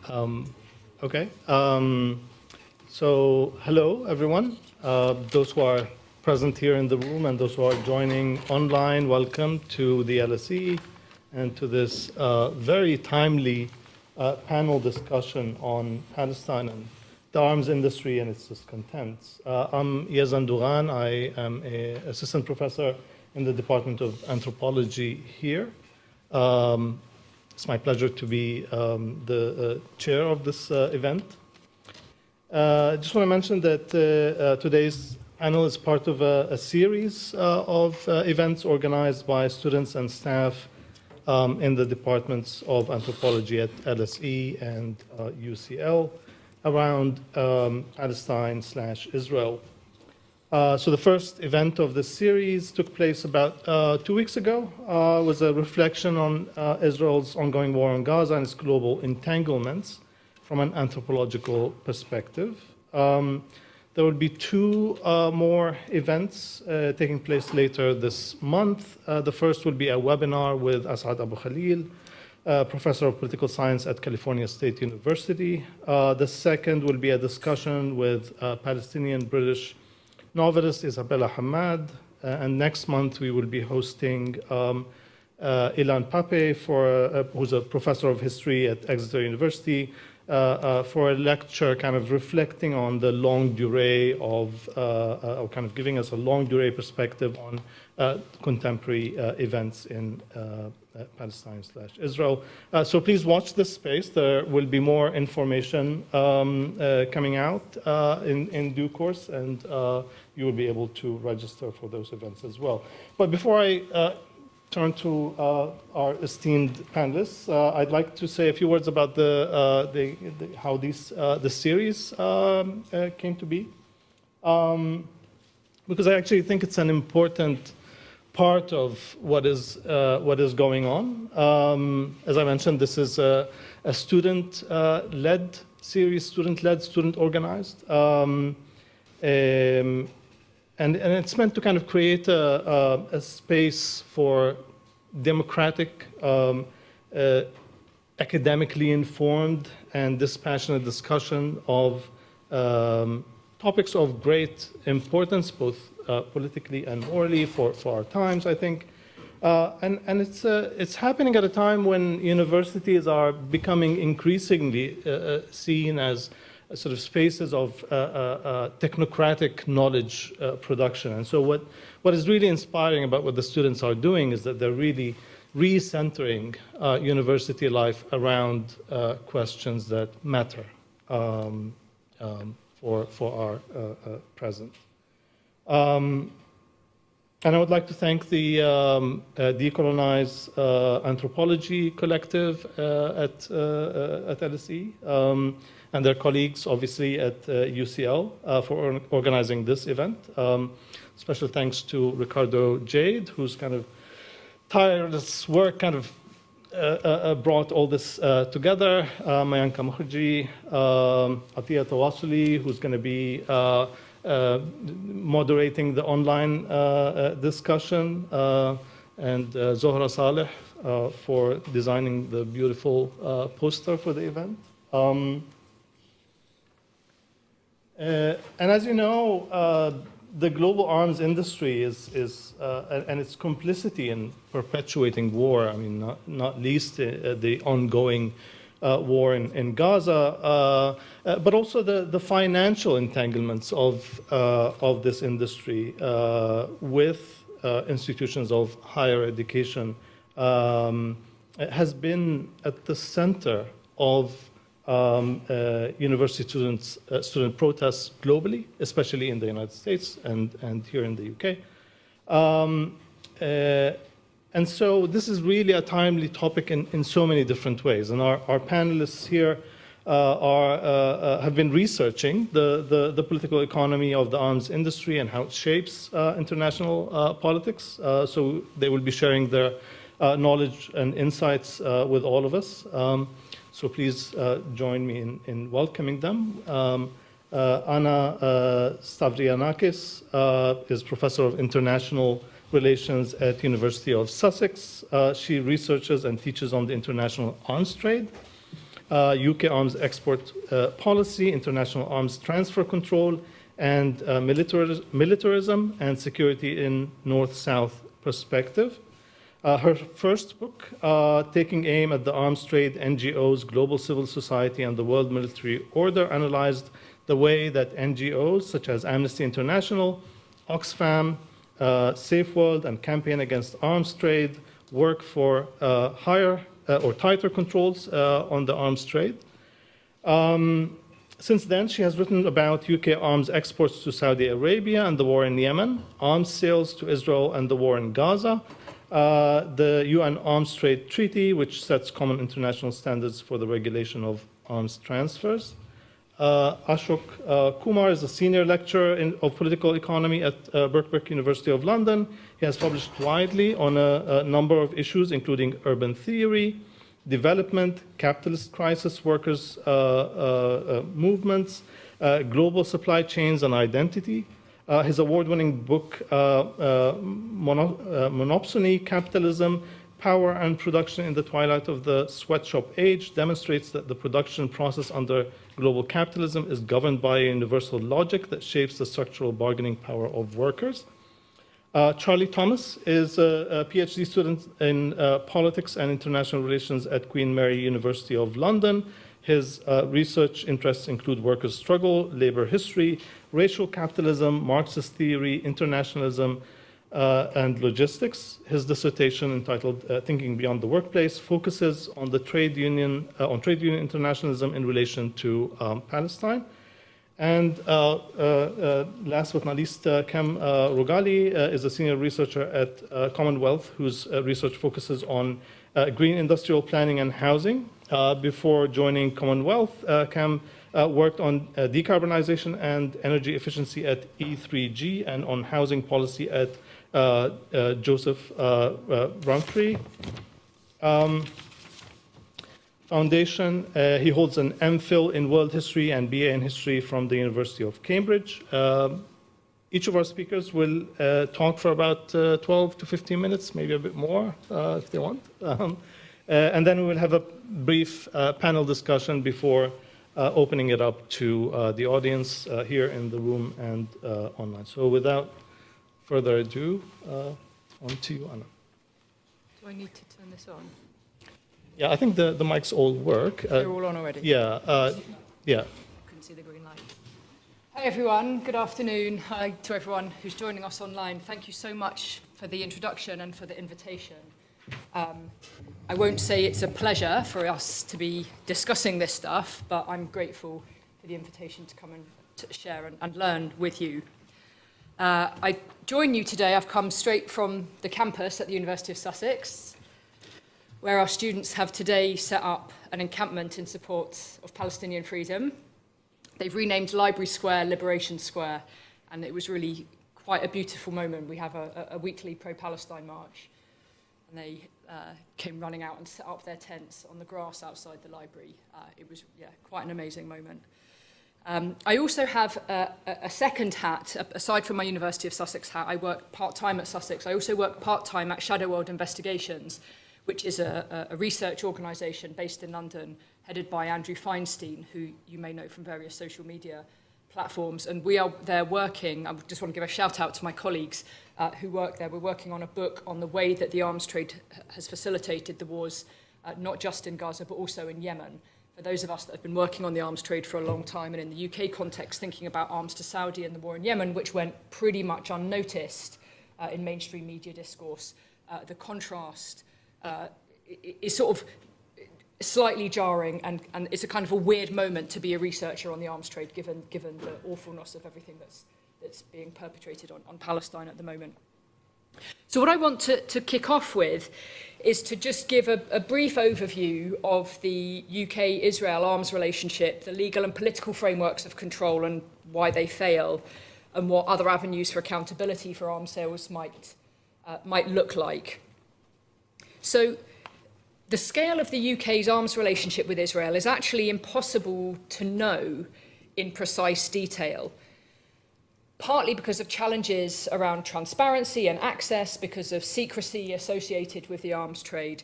Okay. So hello, everyone. Those who are present here in the room and those who are joining online, welcome to the LSE and to this very timely panel discussion on Palestine and the arms industry and its discontents. I'm Yazan Doughan. I am an assistant professor in the Department of Anthropology here. It's my pleasure to be the chair of this event. I just want to mention that today's panel is part of a series of events organized by students and staff in the Departments of Anthropology at LSE and UCL around Palestine/Israel. So the first event of this series took place about 2 weeks ago. It was a reflection on Israel's ongoing war on Gaza and its global entanglements from an anthropological perspective. There will be two more events taking place later this month. The first will be a webinar with Asad Abu Khalil, professor of political science at California State University. The second will be a discussion with Palestinian-British novelist Isabella Hamad, and next month we will be hosting Ilan Pape, who's a professor of history at Exeter University, for a lecture kind of reflecting on the longue durée of, or kind of giving us a longue durée perspective on contemporary events in Palestine/Israel. So please watch this space. There will be more information coming out in due course, and you will be able to register for those events as well. But before I turn to our esteemed panelists, I'd like to say a few words about how the series came to be, because I actually think it's an important part of what is going on. As I mentioned, this is a student-led series, student-organized, and it's meant to kind of create a space for democratic, academically informed, and dispassionate discussion of topics of great importance, both politically and morally for our times, I think. And it's happening at a time when universities are becoming increasingly seen as sort of spaces of technocratic knowledge production. And so what is really inspiring about what the students are doing is that they're really recentering university life around questions that matter for our present. And I would like to thank the Decolonise Anthropology Collective at LSE and their colleagues, obviously, at UCL for organizing this event. Special thanks to Ricardo Jade, whose kind of tireless work kind of brought all this together. Mayanka Mukherjee, Atiya Tawasuli, who's going to be moderating the online discussion, and Zohra Saleh for designing the beautiful poster for the event. And as you know, the global arms industry and its complicity in perpetuating war, I mean, not least the ongoing war in Gaza, but also the financial entanglements of this industry with institutions of higher education has been at the center of university student protests globally, especially in the United States and here in the UK. And so this is really a timely topic in so many different ways. And our panelists here have been researching the political economy of the arms industry and how it shapes international politics. So they will be sharing their knowledge and insights with all of us. So please join me in welcoming them. Anna Stavrianakis is Professor of International Relations at University of Sussex. She researches and teaches on the international arms trade. UK arms export policy, international arms transfer control, and militarism and security in North-South perspective. Her first book, taking aim at the arms trade, NGOs, global civil society, and the world military order, analyzed the way that NGOs such as Amnesty International, Oxfam, Safe World, and Campaign Against Arms Trade work for higher or tighter controls on the arms trade. Since then, she has written about UK arms exports to Saudi Arabia and the war in Yemen, arms sales to Israel and the war in Gaza, the UN Arms Trade Treaty, which sets common international standards for the regulation of arms transfers. Ashok Kumar is a senior lecturer of political economy at Birkbeck University of London. He has published widely on a number of issues, including urban theory, development, capitalist crisis, workers' movements, global supply chains and identity. His award-winning book, Monopsony, Capitalism, Power and Production in the Twilight of the Sweatshop Age, demonstrates that the production process under global capitalism is governed by a universal logic that shapes the structural bargaining power of workers. Charlie Thomas is a PhD student in politics and international relations at Queen Mary University of London. His research interests include workers' struggle, labor history, racial capitalism, Marxist theory, internationalism, and logistics. His dissertation, entitled "Thinking Beyond the Workplace," focuses on the trade union internationalism in relation to Palestine. And last but not least, Khem Rogaly is a senior researcher at Commonwealth, whose research focuses on green industrial planning and housing. Before joining Commonwealth, Khem worked on decarbonization and energy efficiency at E3G and on housing policy at Joseph Rowntree Foundation. He holds an MPhil in World History and BA in History from the University of Cambridge. Each of our speakers will talk for about 12 to 15 minutes, maybe a bit more if they want. And then we will have a brief panel discussion before opening it up to the audience here in the room and online. So without further ado, on to you, Anna. Do I need to turn this on? Yeah, I think the mics all work. They're all on already? Yeah, yeah. Couldn't see the green light. Hi everyone, good afternoon. Hi to everyone who's joining us online. Thank you so much for the introduction and for the invitation. I won't say it's a pleasure for us to be discussing this stuff, but I'm grateful for the invitation to come and to share and learn with you. I join you today. I've come straight from the campus at the University of Sussex, where our students have today set up an encampment in support of Palestinian freedom. They've renamed Library Square Liberation Square, and it was really quite a beautiful moment. We have a weekly pro-Palestine march, and they came running out and set up their tents on the grass outside the library. It was, quite an amazing moment. I also have a second hat, aside from my University of Sussex hat. I work part-time at Sussex. I also work part-time at Shadow World Investigations, which is a research organisation based in London, headed by Andrew Feinstein, who you may know from various social media platforms. And we are there working, I just want to give a shout out to my colleagues who work there. We're working on a book on the way that the arms trade has facilitated the wars, not just in Gaza, but also in Yemen. For those of us that have been working on the arms trade for a long time, and in the UK context, thinking about arms to Saudi and the war in Yemen, which went pretty much unnoticed in mainstream media discourse, the contrast is sort of slightly jarring, and it's a kind of a weird moment to be a researcher on the arms trade, given the awfulness of everything that's being perpetrated on Palestine at the moment. So what I want to kick off with is to just give a brief overview of the UK-Israel arms relationship, the legal and political frameworks of control and why they fail, and what other avenues for accountability for arms sales might look like. So the scale of the UK's arms relationship with Israel is actually impossible to know in precise detail, partly because of challenges around transparency and access, because of secrecy associated with the arms trade,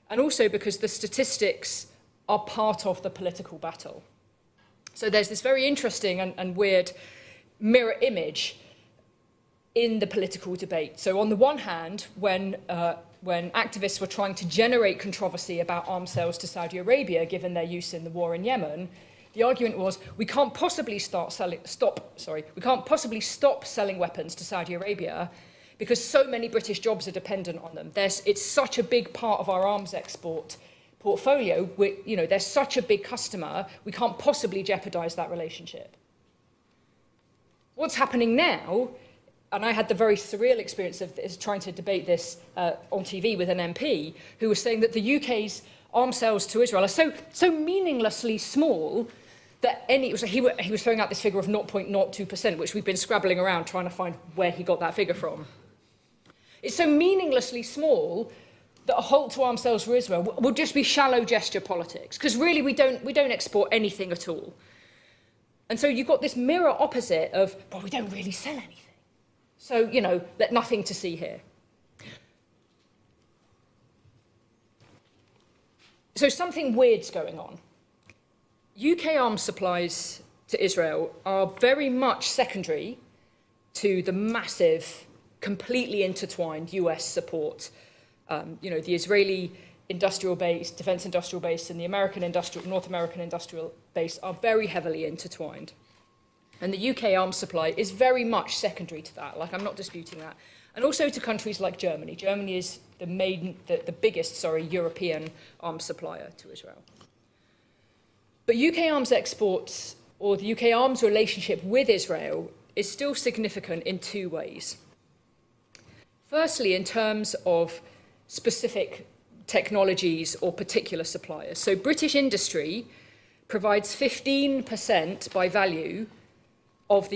and also because the statistics are part of the political battle. So there's this very interesting and weird mirror image in the political debate. So on the one hand, when activists were trying to generate controversy about arms sales to Saudi Arabia, given their use in the war in Yemen, the argument was we can't possibly stop selling weapons to Saudi Arabia because so many British jobs are dependent on them. It's such a big part of our arms export portfolio. They're such a big customer, we can't possibly jeopardize that relationship. What's happening now, and I had the very surreal experience of trying to debate this on TV with an MP who was saying that the UK's arms sales to Israel are so meaninglessly small that he was throwing out this figure of 0.02%, which we've been scrabbling around trying to find where he got that figure from. It's so meaninglessly small that a halt to arms sales for Israel will just be shallow gesture politics, because really we don't export anything at all. And so you've got this mirror opposite of, well, we don't really sell anything. So, nothing to see here. So something weird's going on. UK arms supplies to Israel are very much secondary to the massive, completely intertwined US support. The Israeli industrial base, defense industrial base, and the North American industrial base are very heavily intertwined. And the UK arms supply is very much secondary to that. I'm not disputing that. And also to countries like Germany. Germany is the biggest European arms supplier to Israel. But UK arms exports, or the UK arms relationship with Israel, is still significant in two ways. Firstly, in terms of specific technologies or particular suppliers. So British industry provides 15% by value of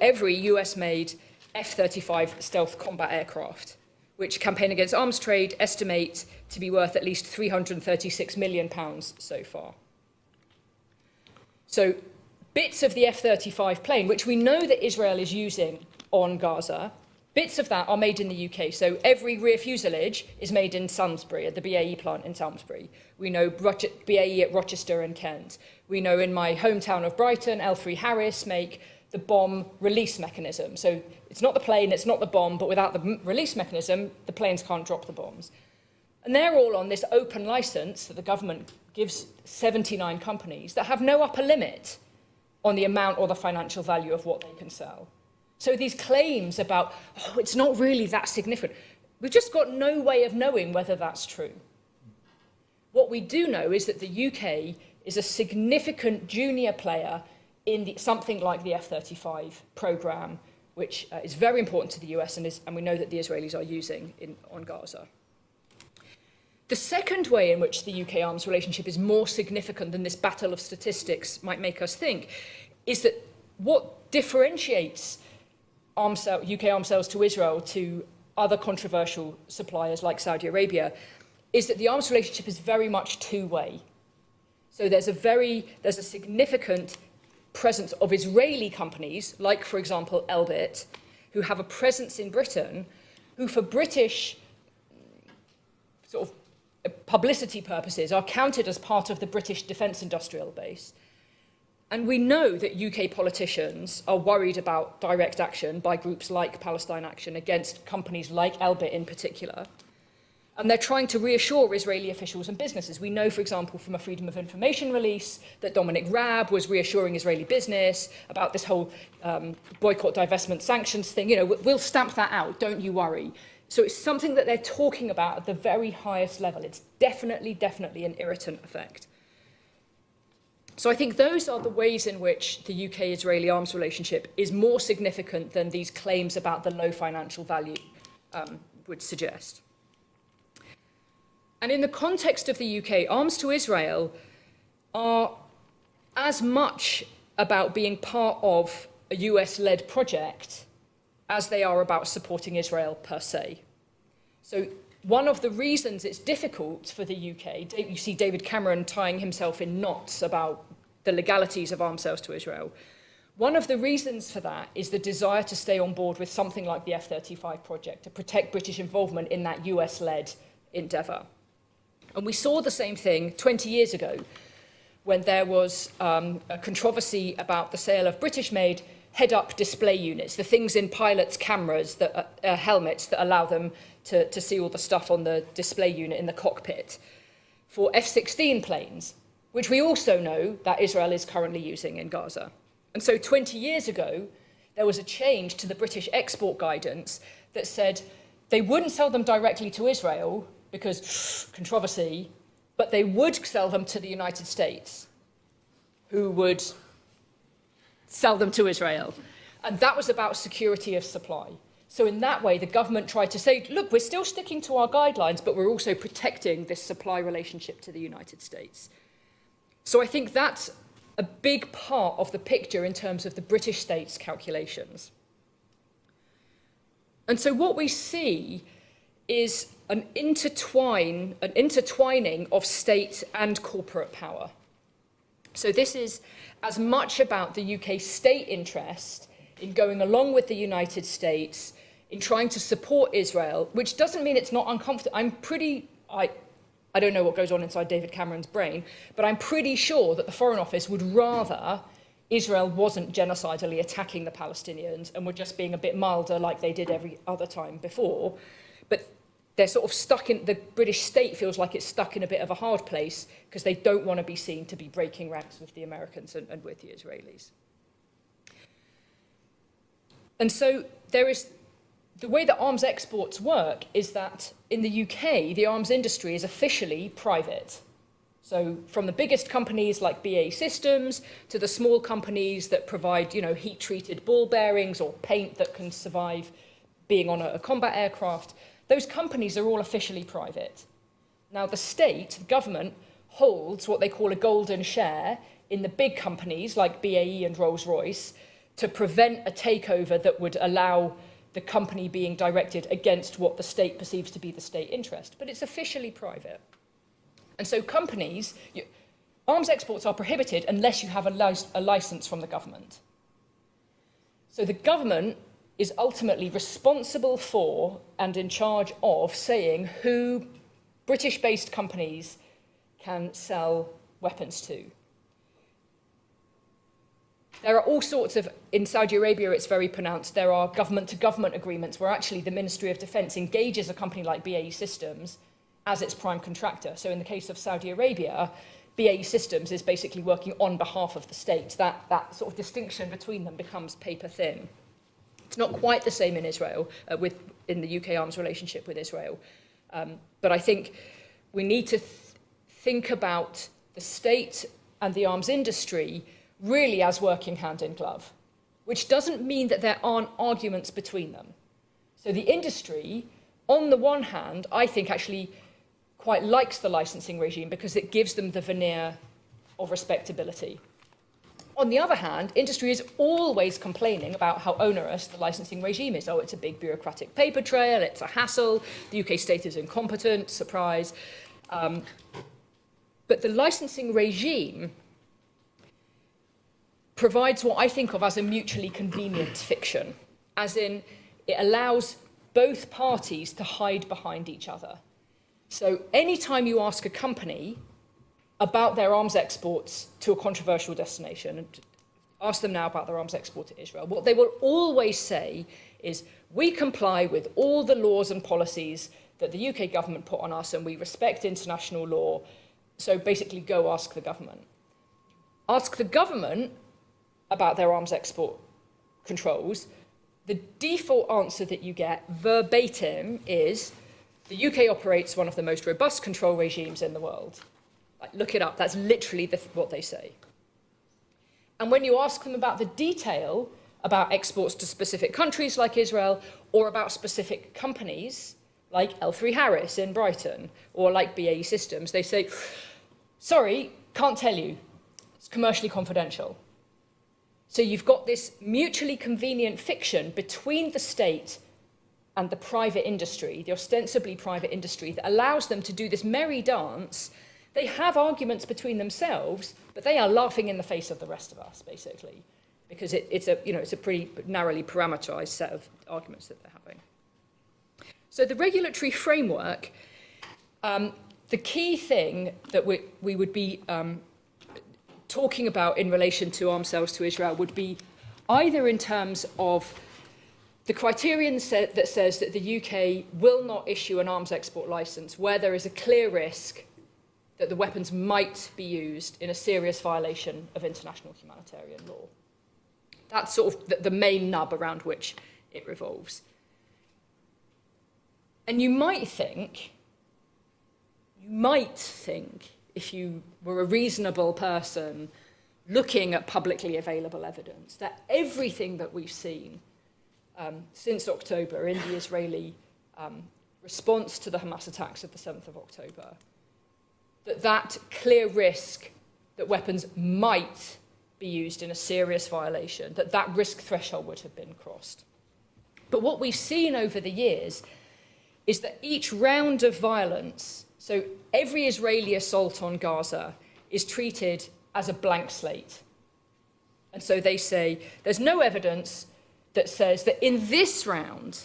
every US-made F-35 stealth combat aircraft, which Campaign Against Arms Trade estimate to be worth at least £336 million so far. So bits of the F-35 plane, which we know that Israel is using on Gaza, bits of that are made in the UK. So every rear fuselage is made in Salisbury, at the BAE plant in Salisbury. We know BAE at Rochester and Kent. We know in my hometown of Brighton, L3 Harris make the bomb release mechanism. So it's not the plane, it's not the bomb, but without the release mechanism, the planes can't drop the bombs. And they're all on this open license that the government gives 79 companies that have no upper limit on the amount or the financial value of what they can sell. So these claims about, it's not really that significant, we've just got no way of knowing whether that's true. What we do know is that the UK is a significant junior player in something like the F-35 programme, which is very important to the US and we know that the Israelis are using on Gaza. The second way in which the UK arms relationship is more significant than this battle of statistics might make us think is that what differentiates UK arms sales to Israel to other controversial suppliers like Saudi Arabia is that the arms relationship is very much two-way. So there's a significant presence of Israeli companies, like, for example, Elbit, who have a presence in Britain, who for British sort of publicity purposes are counted as part of the British defence industrial base. And we know that UK politicians are worried about direct action by groups like Palestine Action against companies like Elbit in particular. And they're trying to reassure Israeli officials and businesses. We know, for example, from a Freedom of Information release that Dominic Raab was reassuring Israeli business about this whole boycott, divestment, sanctions thing. We'll stamp that out, don't you worry. So it's something that they're talking about at the very highest level. It's definitely an irritant effect. So I think those are the ways in which the UK-Israeli arms relationship is more significant than these claims about the low financial value would suggest. And in the context of the UK, arms to Israel are as much about being part of a US-led project as they are about supporting Israel per se. So one of the reasons it's difficult for the UK, you see David Cameron tying himself in knots about the legalities of arms sales to Israel. One of the reasons for that is the desire to stay on board with something like the F-35 project, to protect British involvement in that US-led endeavour. And we saw the same thing 20 years ago when there was a controversy about the sale of British-made head-up display units, the things in pilots' cameras, that helmets that allow them to see all the stuff on the display unit in the cockpit, for F-16 planes, which we also know that Israel is currently using in Gaza. And so 20 years ago, there was a change to the British export guidance that said they wouldn't sell them directly to Israel because controversy, but they would sell them to the United States, who would sell them to Israel. And that was about security of supply. So in that way, the government tried to say, look, we're still sticking to our guidelines, but we're also protecting this supply relationship to the United States. So I think that's a big part of the picture in terms of the British state's calculations. And so what we see is an intertwining of state and corporate power. So this is as much about the UK state interest in going along with the United States in trying to support Israel, which doesn't mean it's not uncomfortable. I don't know what goes on inside David Cameron's brain, but I'm pretty sure that the Foreign Office would rather Israel wasn't genocidally attacking the Palestinians and were just being a bit milder like they did every other time before. But they're sort of stuck in, the British state feels like it's stuck in a bit of a hard place because they don't want to be seen to be breaking ranks with the Americans and with the Israelis. And so there is, the way that arms exports work is that in the UK, the arms industry is officially private. So from the biggest companies like BAE Systems to the small companies that provide, heat-treated ball bearings or paint that can survive being on a combat aircraft, those companies are all officially private. Now, the state, the government, holds what they call a golden share in the big companies like BAE and Rolls-Royce to prevent a takeover that would allow the company being directed against what the state perceives to be the state interest. But it's officially private. And so companies, arms exports are prohibited unless you have a license from the government. So the government is ultimately responsible for and in charge of saying who British-based companies can sell weapons to. There are all sorts of, in Saudi Arabia it's very pronounced, there are government-to-government agreements where actually the Ministry of Defence engages a company like BAE Systems as its prime contractor. So in the case of Saudi Arabia, BAE Systems is basically working on behalf of the state. That sort of distinction between them becomes paper thin. It's not quite the same in Israel, in the UK arms relationship with Israel. But I think we need to think about the state and the arms industry really as working hand in glove, which doesn't mean that there aren't arguments between them. So the industry, on the one hand, I think actually quite likes the licensing regime because it gives them the veneer of respectability. On the other hand, industry is always complaining about how onerous the licensing regime is. Oh, it's a big bureaucratic paper trail, it's a hassle, the UK state is incompetent, surprise. But the licensing regime provides what I think of as a mutually convenient fiction, as in it allows both parties to hide behind each other. So anytime you ask a company about their arms exports to a controversial destination, and ask them now about their arms export to Israel, what they will always say is, we comply with all the laws and policies that the UK government put on us and we respect international law, so basically go ask the government. Ask the government about their arms export controls, the default answer that you get verbatim is, the UK operates one of the most robust control regimes in the world. Like, look it up, that's literally what they say. And when you ask them about the detail about exports to specific countries like Israel, or about specific companies like L3 Harris in Brighton, or like BAE Systems, they say, sorry, can't tell you, it's commercially confidential. So you've got this mutually convenient fiction between the state and the private industry, the ostensibly private industry, that allows them to do this merry dance. They have arguments between themselves, but they are laughing in the face of the rest of us, basically, because it's a pretty narrowly parameterized set of arguments that they're having. So the regulatory framework the key thing that we would be talking about in relation to arms sales to Israel would be either in terms of the criterion that says that the UK will not issue an arms export licence where there is a clear risk that the weapons might be used in a serious violation of international humanitarian law. That's sort of the main nub around which it revolves. And you might think, if you were a reasonable person looking at publicly available evidence, that everything that we've seen since October in the Israeli response to the Hamas attacks of the 7th of October, that clear risk that weapons might be used in a serious violation, that risk threshold would have been crossed. But what we've seen over the years is that each round of violence, so every Israeli assault on Gaza, is treated as a blank slate. And so they say there's no evidence that says that in this round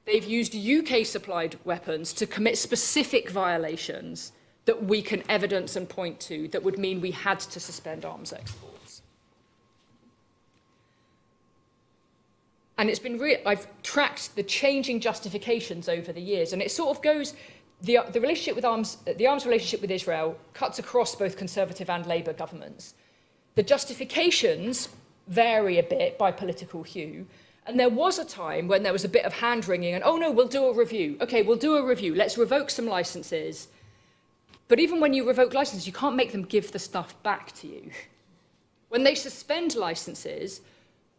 they've used UK-supplied weapons to commit specific violations that we can evidence and point to that would mean we had to suspend arms exports. And it's been I've tracked the changing justifications over the years, and it sort of goes, the relationship with the arms relationship with Israel cuts across both Conservative and Labour governments. The justifications vary a bit by political hue, and there was a time when there was a bit of hand-wringing and, oh no, we'll do a review. Okay, we'll do a review. Let's revoke some licences. But even when you revoke licenses, you can't make them give the stuff back to you. When they suspend licenses,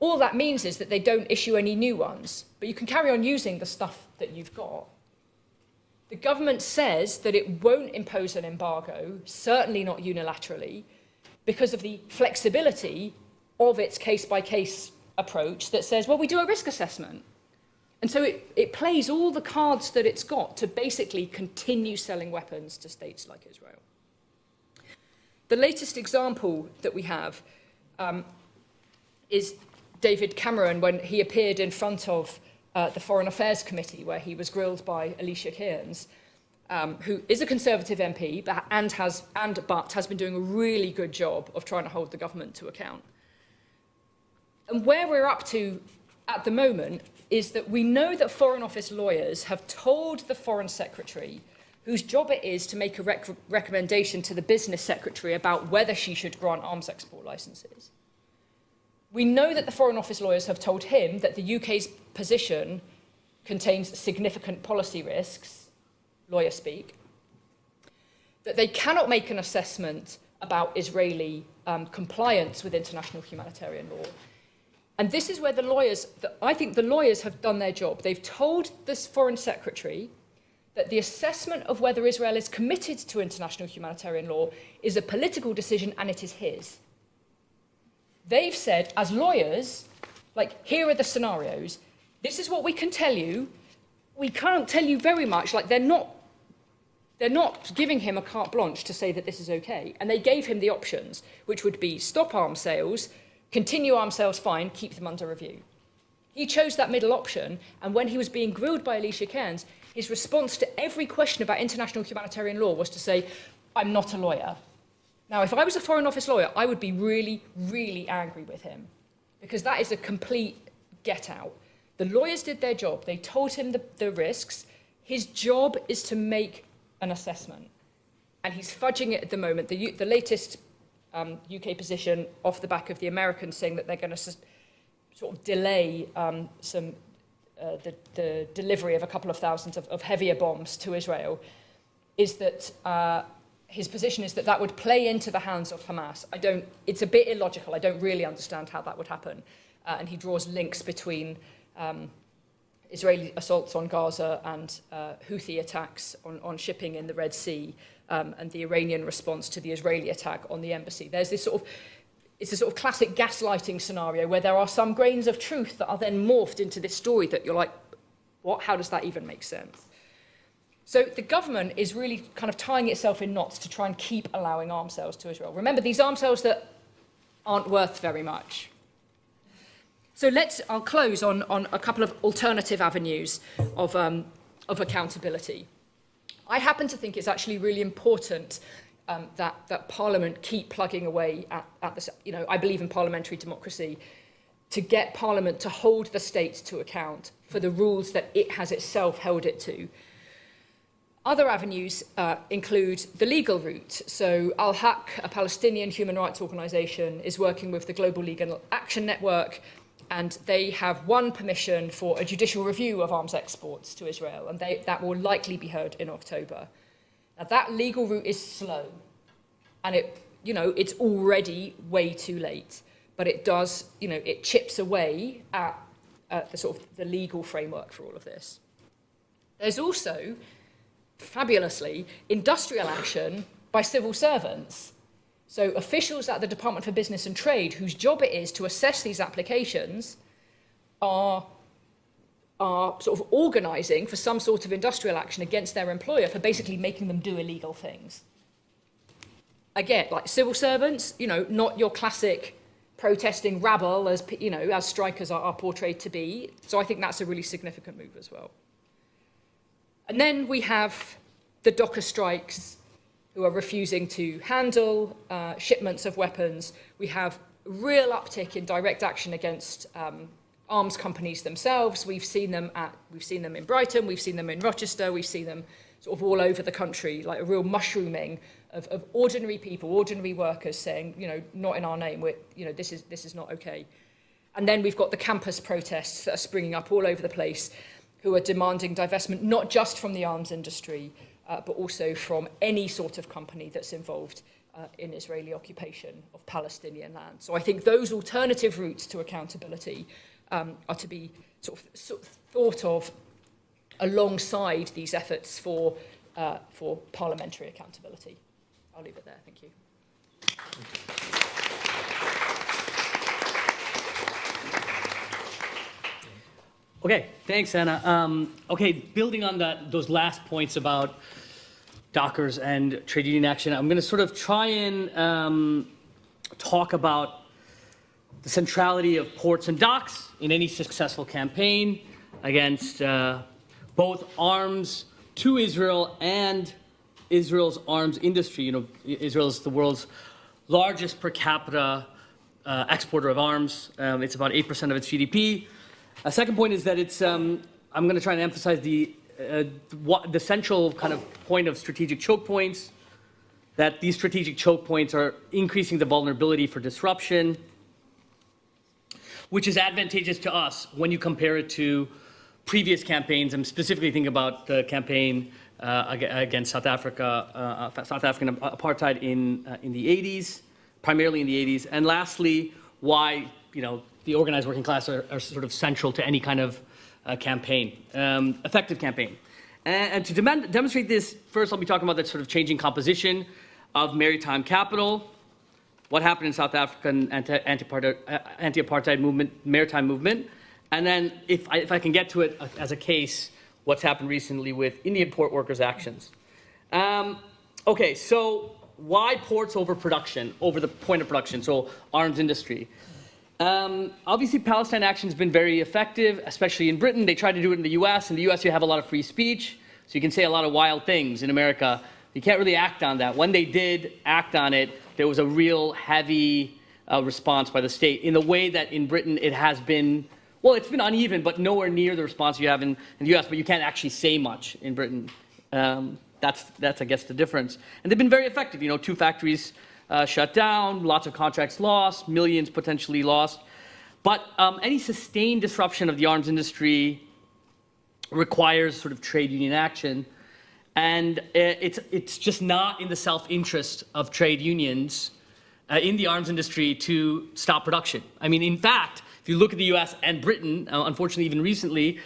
all that means is that they don't issue any new ones, but you can carry on using the stuff that you've got. The government says that it won't impose an embargo, certainly not unilaterally, because of the flexibility of its case-by-case approach that says, well, we do a risk assessment. And so it plays all the cards that it's got to basically continue selling weapons to states like Israel. The latest example that we have is David Cameron when he appeared in front of the Foreign Affairs Committee, where he was grilled by Alicia Kearns, who is a Conservative MP but has been doing a really good job of trying to hold the government to account. And where we're up to at the moment is that we know that Foreign Office lawyers have told the Foreign Secretary, whose job it is to make a recommendation to the Business Secretary about whether she should grant arms export licences. We know that the Foreign Office lawyers have told him that the UK's position contains significant policy risks, lawyer speak, that they cannot make an assessment about Israeli compliance with international humanitarian law. And this is where I think the lawyers have done their job. They've told this Foreign Secretary that the assessment of whether Israel is committed to international humanitarian law is a political decision and it is his. They've said, as lawyers, like, here are the scenarios. This is what we can tell you. We can't tell you very much. Like, they're not giving him a carte blanche to say that this is okay. And they gave him the options, which would be stop arms sales, continue arms sales fine, keep them under review. He chose that middle option, and when he was being grilled by Alicia Kearns, his response to every question about international humanitarian law was to say, I'm not a lawyer. Now, if I was a Foreign Office lawyer, I would be really, really angry with him, because that is a complete get-out. The lawyers did their job. They told him the risks. His job is to make an assessment, and he's fudging it at the moment. The latest UK position off the back of the Americans saying that they're going to sort of delay the delivery of a couple of thousands of heavier bombs to Israel is that his position is that that would play into the hands of Hamas. It's a bit illogical. I don't really understand how that would happen. And he draws links between Israeli assaults on Gaza and Houthi attacks on shipping in the Red Sea and the Iranian response to the Israeli attack on the embassy. There's this it's a sort of classic gaslighting scenario where there are some grains of truth that are then morphed into this story that you're like, what? How does that even make sense? So the government is really kind of tying itself in knots to try and keep allowing arms sales to Israel. Remember, these arms sales that aren't worth very much. So I'll close on a couple of alternative avenues of accountability. I happen to think it's actually really important that Parliament keep plugging away at this. You know, I believe in parliamentary democracy, to get Parliament to hold the state to account for the rules that it has itself held it to. Other avenues include the legal route. So Al-Haq, a Palestinian human rights organisation, is working with the Global Legal Action Network, and they have won permission for a judicial review of arms exports to Israel, and that will likely be heard in October. Now, that legal route is slow, and it's already way too late, but it does, it chips away at the legal framework for all of this. There's also, fabulously, industrial action by civil servants. So officials at the Department for Business and Trade, whose job it is to assess these applications, are sort of organising for some sort of industrial action against their employer for basically making them do illegal things. Again, like civil servants, not your classic protesting rabble as strikers are portrayed to be. So I think that's a really significant move as well. And then we have the docker strikes, who are refusing to handle shipments of weapons. We have real uptick in direct action against arms companies themselves. We've seen them in Brighton, we've seen them in Rochester, we've seen them sort of all over the country, like a real mushrooming of ordinary people, ordinary workers saying, not in our name, this is not okay. And then we've got the campus protests that are springing up all over the place, who are demanding divestment, not just from the arms industry, but also from any sort of company that's involved in Israeli occupation of Palestinian land. So I think those alternative routes to accountability are to be sort of thought of alongside these efforts for parliamentary accountability. I'll leave it there. Thank you. Okay, thanks, Anna. Okay, building on those last points about dockers and trade union action, I'm going to sort of try and talk about the centrality of ports and docks in any successful campaign against both arms to Israel and Israel's arms industry. Israel is the world's largest per capita exporter of arms. It's about 8% of its GDP. A second point is that it's, I'm going to try and emphasize the central kind of point of strategic choke points, that these strategic choke points are increasing the vulnerability for disruption, which is advantageous to us when you compare it to previous campaigns. I'm specifically thinking about the campaign against South African apartheid in the 80s, primarily in the 80s. And lastly, why, the organized working class are sort of central to any kind of campaign, effective campaign. And to demonstrate this, first I'll be talking about that sort of changing composition of maritime capital, what happened in South African anti-apartheid movement, maritime movement, and then if I can get to it as a case, what's happened recently with Indian port workers' actions. Okay, so why ports over production, over the point of production, so arms industry? Obviously, Palestine action has been very effective, especially in Britain. They tried to do it in the US. In the US, you have a lot of free speech, so you can say a lot of wild things. In America, you can't really act on that. When they did act on it, there was a real heavy response by the state in the way that in Britain it has been, well, it's been uneven, but nowhere near the response you have in the US, but you can't actually say much in Britain. That's, I guess, the difference. And they've been very effective. 2 factories shut down, lots of contracts lost, millions potentially lost. But any sustained disruption of the arms industry requires sort of trade union action. And it's just not in the self-interest of trade unions in the arms industry to stop production. I mean, in fact, if you look at the US and Britain, unfortunately even recently,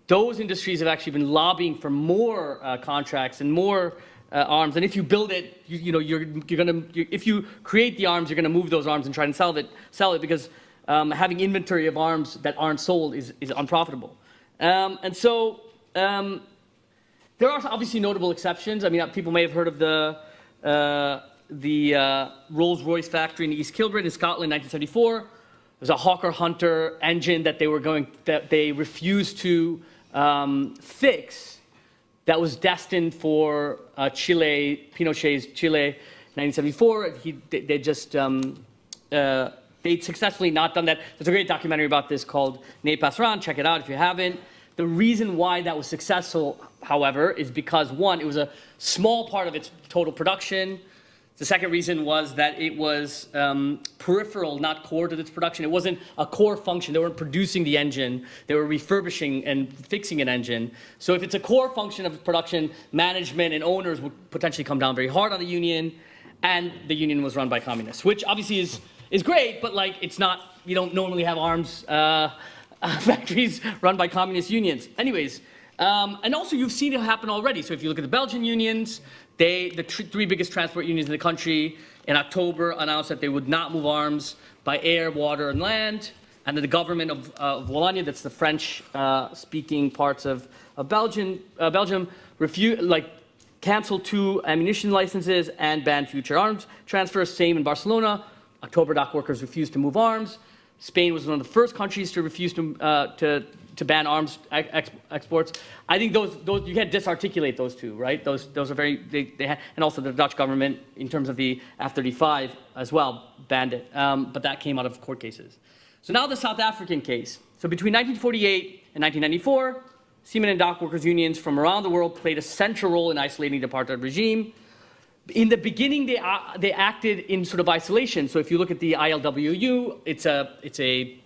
those industries have actually been lobbying for more contracts and more arms. And if you build it, if you create the arms, you're gonna move those arms and try and sell it because having inventory of arms that aren't sold is unprofitable. And so there are obviously notable exceptions. I mean, people may have heard of the Rolls-Royce factory in East Kilbride in Scotland, 1974. There's a Hawker Hunter engine that they refused to fix that was destined for Chile, Pinochet's Chile, 1974. They'd successfully not done that. There's a great documentary about this called Ne Passerán. Check it out if you haven't. The reason why that was successful, however, is because, one, it was a small part of its total production. The second reason was that it was peripheral, not core to its production. It wasn't a core function. They weren't producing the engine. They were refurbishing and fixing an engine. So if it's a core function of production, management and owners would potentially come down very hard on the union. And the union was run by communists, which obviously is great, but like it's not, you don't normally have arms factories run by communist unions. Anyways, and also you've seen it happen already. So if you look at the Belgian unions, the three biggest transport unions in the country in October announced that they would not move arms by air, water, and land. And then the government of Wallonia, that's the French-speaking parts of Belgium, canceled 2 ammunition licenses and banned future arms transfers. Same in Barcelona. October, dock workers refused to move arms. Spain was one of the first countries to refuse to ban arms exports. I think those you can't disarticulate those two, right? Those are very and also the Dutch government in terms of the F-35 as well banned it, but that came out of court cases. So now the South African case. So between 1948 and 1994, seamen and dock workers unions from around the world played a central role in isolating the apartheid regime. In the beginning, they acted in sort of isolation. So if you look at the ILWU, it's a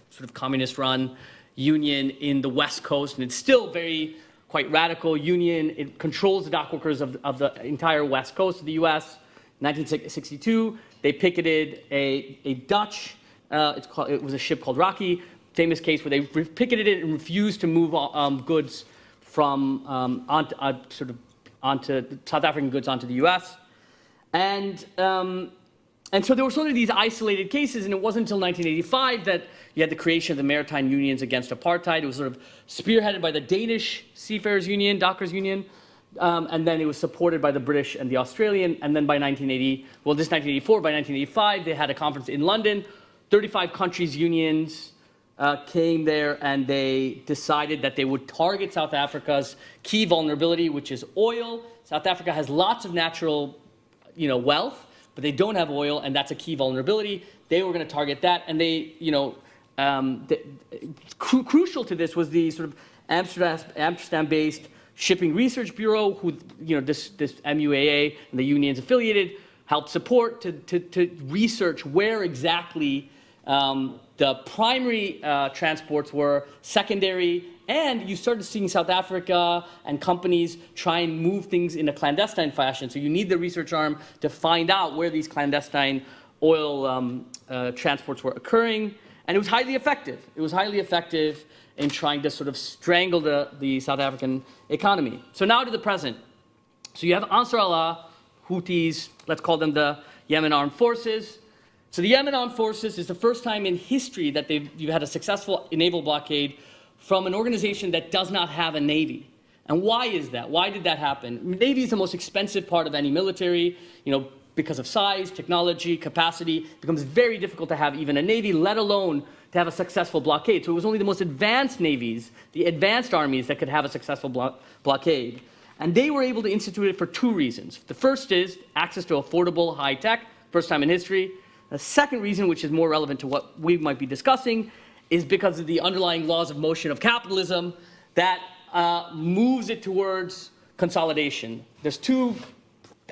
sort of communist-run union in the West Coast, and it's still quite radical union. It controls the dock workers of the entire West Coast of the U.S. 1962, they picketed a Dutch. It was a ship called Rogaly. Famous case where they picketed it and refused to move goods from onto South African goods onto the U.S. And so there were sort of these isolated cases, and it wasn't until 1985 that you had the creation of the Maritime Unions Against Apartheid. It was sort of spearheaded by the Danish Seafarers Union, Dockers Union, and then it was supported by the British and the Australian. And then by 1984, by 1985, they had a conference in London. 35 countries' unions came there, and they decided that they would target South Africa's key vulnerability, which is oil. South Africa has lots of natural, wealth, but they don't have oil, and that's a key vulnerability. They were going to target that, and crucial to this was the sort of Amsterdam-based Shipping Research Bureau, who this MUAA and the unions affiliated helped support to research where exactly the primary transports were, secondary, and you started seeing South Africa and companies try and move things in a clandestine fashion. So you need the research arm to find out where these clandestine oil transports were occurring. And it was highly effective. It was highly effective in trying to sort of strangle the South African economy. So now to the present. So you have Ansar Allah, Houthis, let's call them the Yemen Armed Forces. So the Yemen Armed Forces is the first time in history that you've had a successful naval blockade from an organization that does not have a navy. And why is that? Why did that happen? Navy is the most expensive part of any military, because of size, technology, capacity. It becomes very difficult to have even a navy, let alone to have a successful blockade. So it was only the most advanced navies, the advanced armies, that could have a successful blockade. And they were able to institute it for 2 reasons. The first is access to affordable high tech, first time in history. The second reason, which is more relevant to what we might be discussing, is because of the underlying laws of motion of capitalism that moves it towards consolidation. There's 2,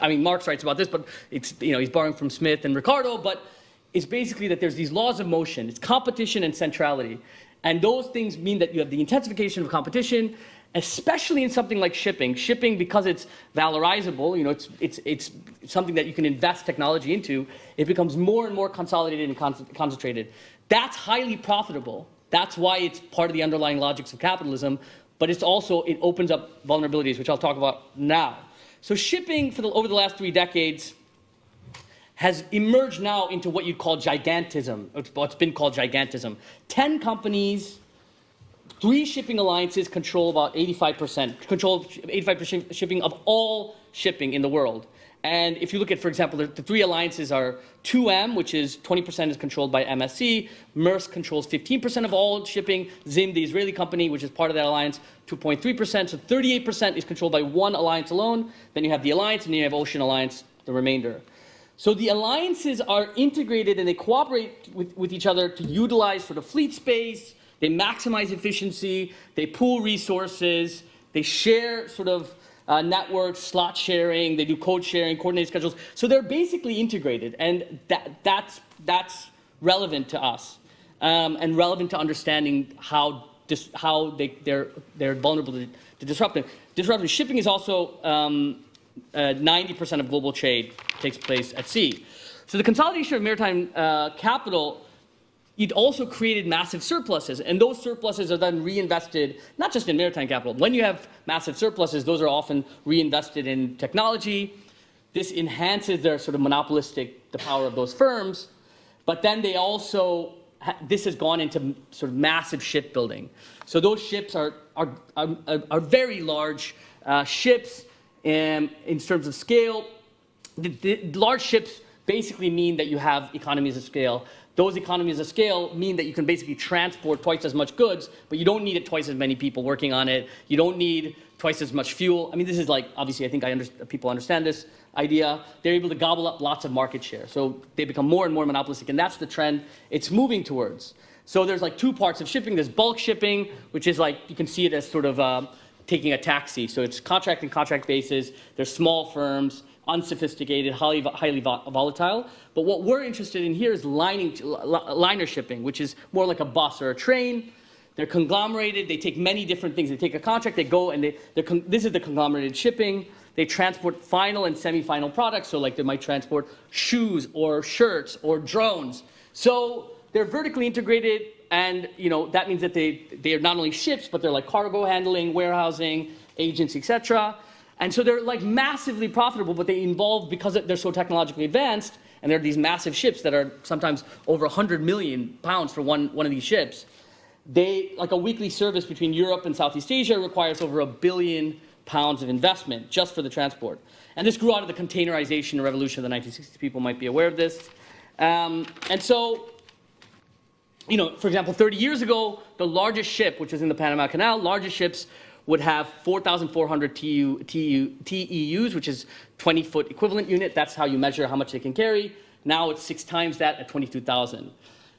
Marx writes about this, but it's, he's borrowing from Smith and Ricardo, but it's basically that there's these laws of motion. It's competition and centrality. And those things mean that you have the intensification of competition, especially in something like shipping. Shipping, because it's valorizable, it's something that you can invest technology into, it becomes more and more consolidated and concentrated. That's highly profitable. That's why it's part of the underlying logics of capitalism, but it opens up vulnerabilities, which I'll talk about now. So shipping over the last 3 decades has emerged now into what you'd call gigantism. What's been called gigantism. 10 companies, 3 shipping alliances control about 85% shipping of all shipping in the world. And if you look at, for example, the three alliances are 2M, which is 20% is controlled by MSC. Maersk controls 15% of all shipping. Zim, the Israeli company, which is part of that alliance, 2.3%. So 38% is controlled by one alliance alone. Then you have the alliance, and then you have Ocean Alliance, the remainder. So the alliances are integrated, and they cooperate with each other to utilize sort of fleet space. They maximize efficiency. They pool resources. They share sort of networks, slot sharing, they do code sharing, coordinated schedules. So they're basically integrated, and that's relevant to us and relevant to understanding how they're vulnerable to disruption. Disruption. Shipping is also 90% of global trade takes place at sea. So the consolidation of maritime capital, it also created massive surpluses, and those surpluses are then reinvested, not just in maritime capital. When you have massive surpluses, those are often reinvested in technology. This enhances their sort of monopolistic, the power of those firms, but then they also, this has gone into sort of massive shipbuilding. So those ships are very large ships in terms of scale. The large ships basically mean that you have economies of scale. Those economies of scale mean that you can basically transport twice as much goods, but you don't need it twice as many people working on it. You don't need twice as much fuel. I mean, this is like, obviously, I think people understand this idea. They're able to gobble up lots of market share. So they become more and more monopolistic, and that's the trend it's moving towards. So there's like two parts of shipping. There's bulk shipping, which is like, you can see it as sort of taking a taxi. So it's contract and contract basis. There's small firms, unsophisticated, highly volatile. But what we're interested in here is liner shipping, which is more like a bus or a train. They're conglomerated. They take many different things. They take a contract. They go and this is the conglomerated shipping. They transport final and semi-final products. So like they might transport shoes or shirts or drones. So they're vertically integrated, and that means that they are not only ships, but they're like cargo handling, warehousing, agents, etc. And so they're like massively profitable, but they involve, because they're so technologically advanced, and they're these massive ships that are sometimes over 100 million pounds for one of these ships. Like a weekly service between Europe and Southeast Asia requires over £1 billion of investment just for the transport. And this grew out of the containerization revolution of the 1960s. People might be aware of this. And so, for example, 30 years ago, the largest ship, which was in the Panama Canal, largest ships would have 4,400 TEUs, which is 20-foot equivalent unit. That's how you measure how much they can carry. Now it's 6 times that at 22,000.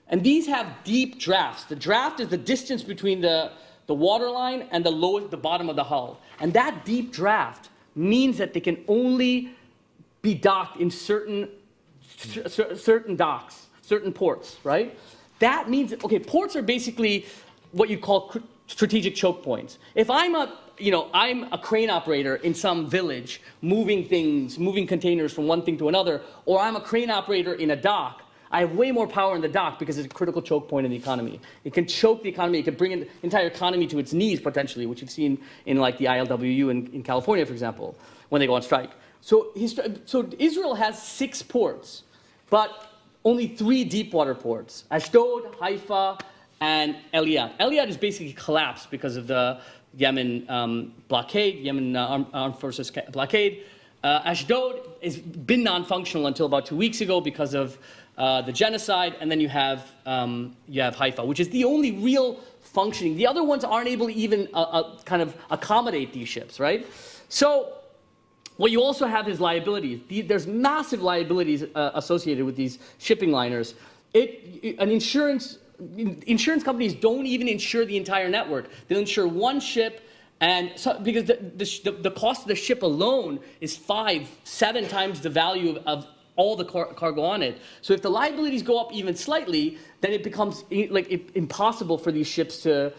And these have deep drafts. The draft is the distance between the waterline and the bottom of the hull. And that deep draft means that they can only be docked in certain docks, certain ports, right? That means, okay, ports are basically what you call strategic choke points. If I'm a crane operator in some village, moving containers from one thing to another, or I'm a crane operator in a dock, I have way more power in the dock because it's a critical choke point in the economy. It can choke the economy. It can bring the entire economy to its knees, potentially, which you've seen in like the ILWU in California, for example, when they go on strike. So Israel has 6 ports, but only 3 deep water ports: Ashdod, Haifa, and Eliad. Eliad is basically collapsed because of the Yemen blockade, Yemen armed forces blockade. Ashdod has been non-functional until about 2 weeks ago because of the genocide, and then you have Haifa, which is the only real functioning. The other ones aren't able to even kind of accommodate these ships, right? So what you also have is liabilities. There's massive liabilities associated with these shipping liners. Insurance companies don't even insure the entire network. They'll insure one ship, and so, because the cost of the ship alone is 5-7 times the value of all the cargo on it. So if the liabilities go up even slightly, then it becomes impossible for these ships to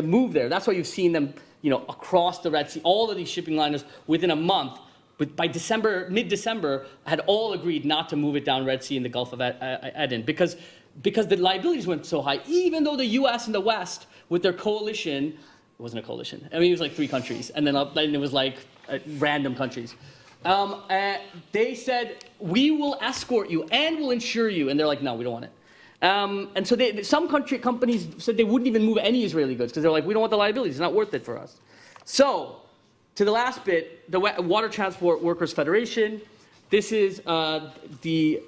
move there. That's why you've seen them, across the Red Sea. All of these shipping liners within a month, but by mid-December, had all agreed not to move it down Red Sea in the Gulf of Aden because the liabilities went so high. Even though the U.S. and the West, with their coalition, it wasn't a coalition. I mean, it was like 3 countries, and then it was like random countries. They said, we will escort you and we'll insure you. And they're like, no, we don't want it. And so some companies said they wouldn't even move any Israeli goods because they're like, we don't want the liabilities. It's not worth it for us. So to the last bit, the Water Transport Workers Federation, This is the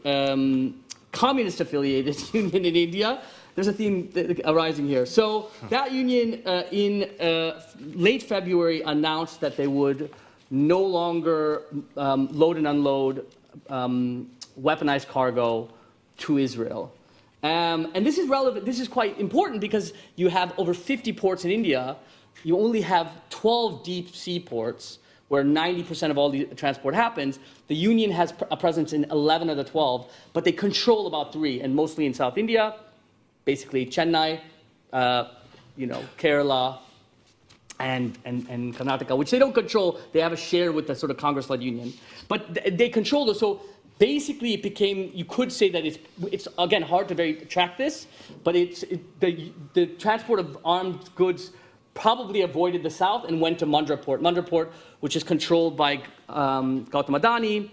communist-affiliated union in India. There's a theme arising here. So that union in late February announced that they would no longer load and unload weaponized cargo to Israel. And this is relevant, this is quite important because you have over 50 ports in India. You only have 12 deep sea ports where 90% of all the transport happens. The union has a presence in 11 of the 12, but they control about 3, and mostly in South India, basically Chennai, Kerala, and Karnataka, which they don't control. They have a share with the sort of Congress-led union. But they control those. So basically it became, you could say that it's again, hard to track this, but the transport of armed goods probably avoided the south and went to Mundra Port. Mundra Port, which is controlled by Gautam Adani.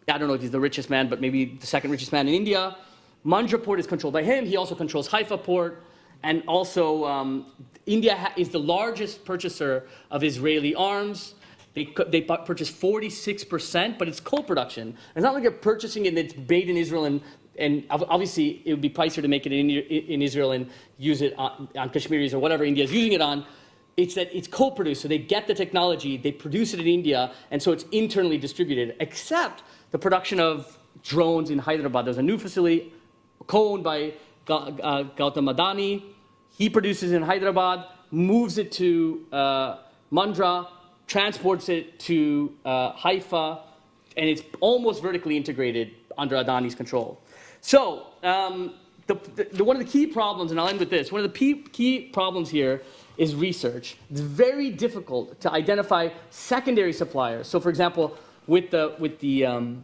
I don't know if he's the richest man, but maybe the second richest man in India. Mundra Port is controlled by him. He also controls Haifa Port. And also, India is the largest purchaser of Israeli arms. They purchase 46%, but it's co-production. It's not like you're purchasing it and it's made in Israel, and obviously it would be pricier to make it in Israel and use it on Kashmiris or whatever India is using it on. It's that it's co-produced, so they get the technology, they produce it in India, and so it's internally distributed, except the production of drones in Hyderabad. There's a new facility co-owned by Gautam Adani. He produces in Hyderabad, moves it to Mundra, transports it to Haifa, and it's almost vertically integrated under Adani's control. So one of the key problems, and I'll end with this, one of the key problems here is research. It's very difficult to identify secondary suppliers. So, for example, with the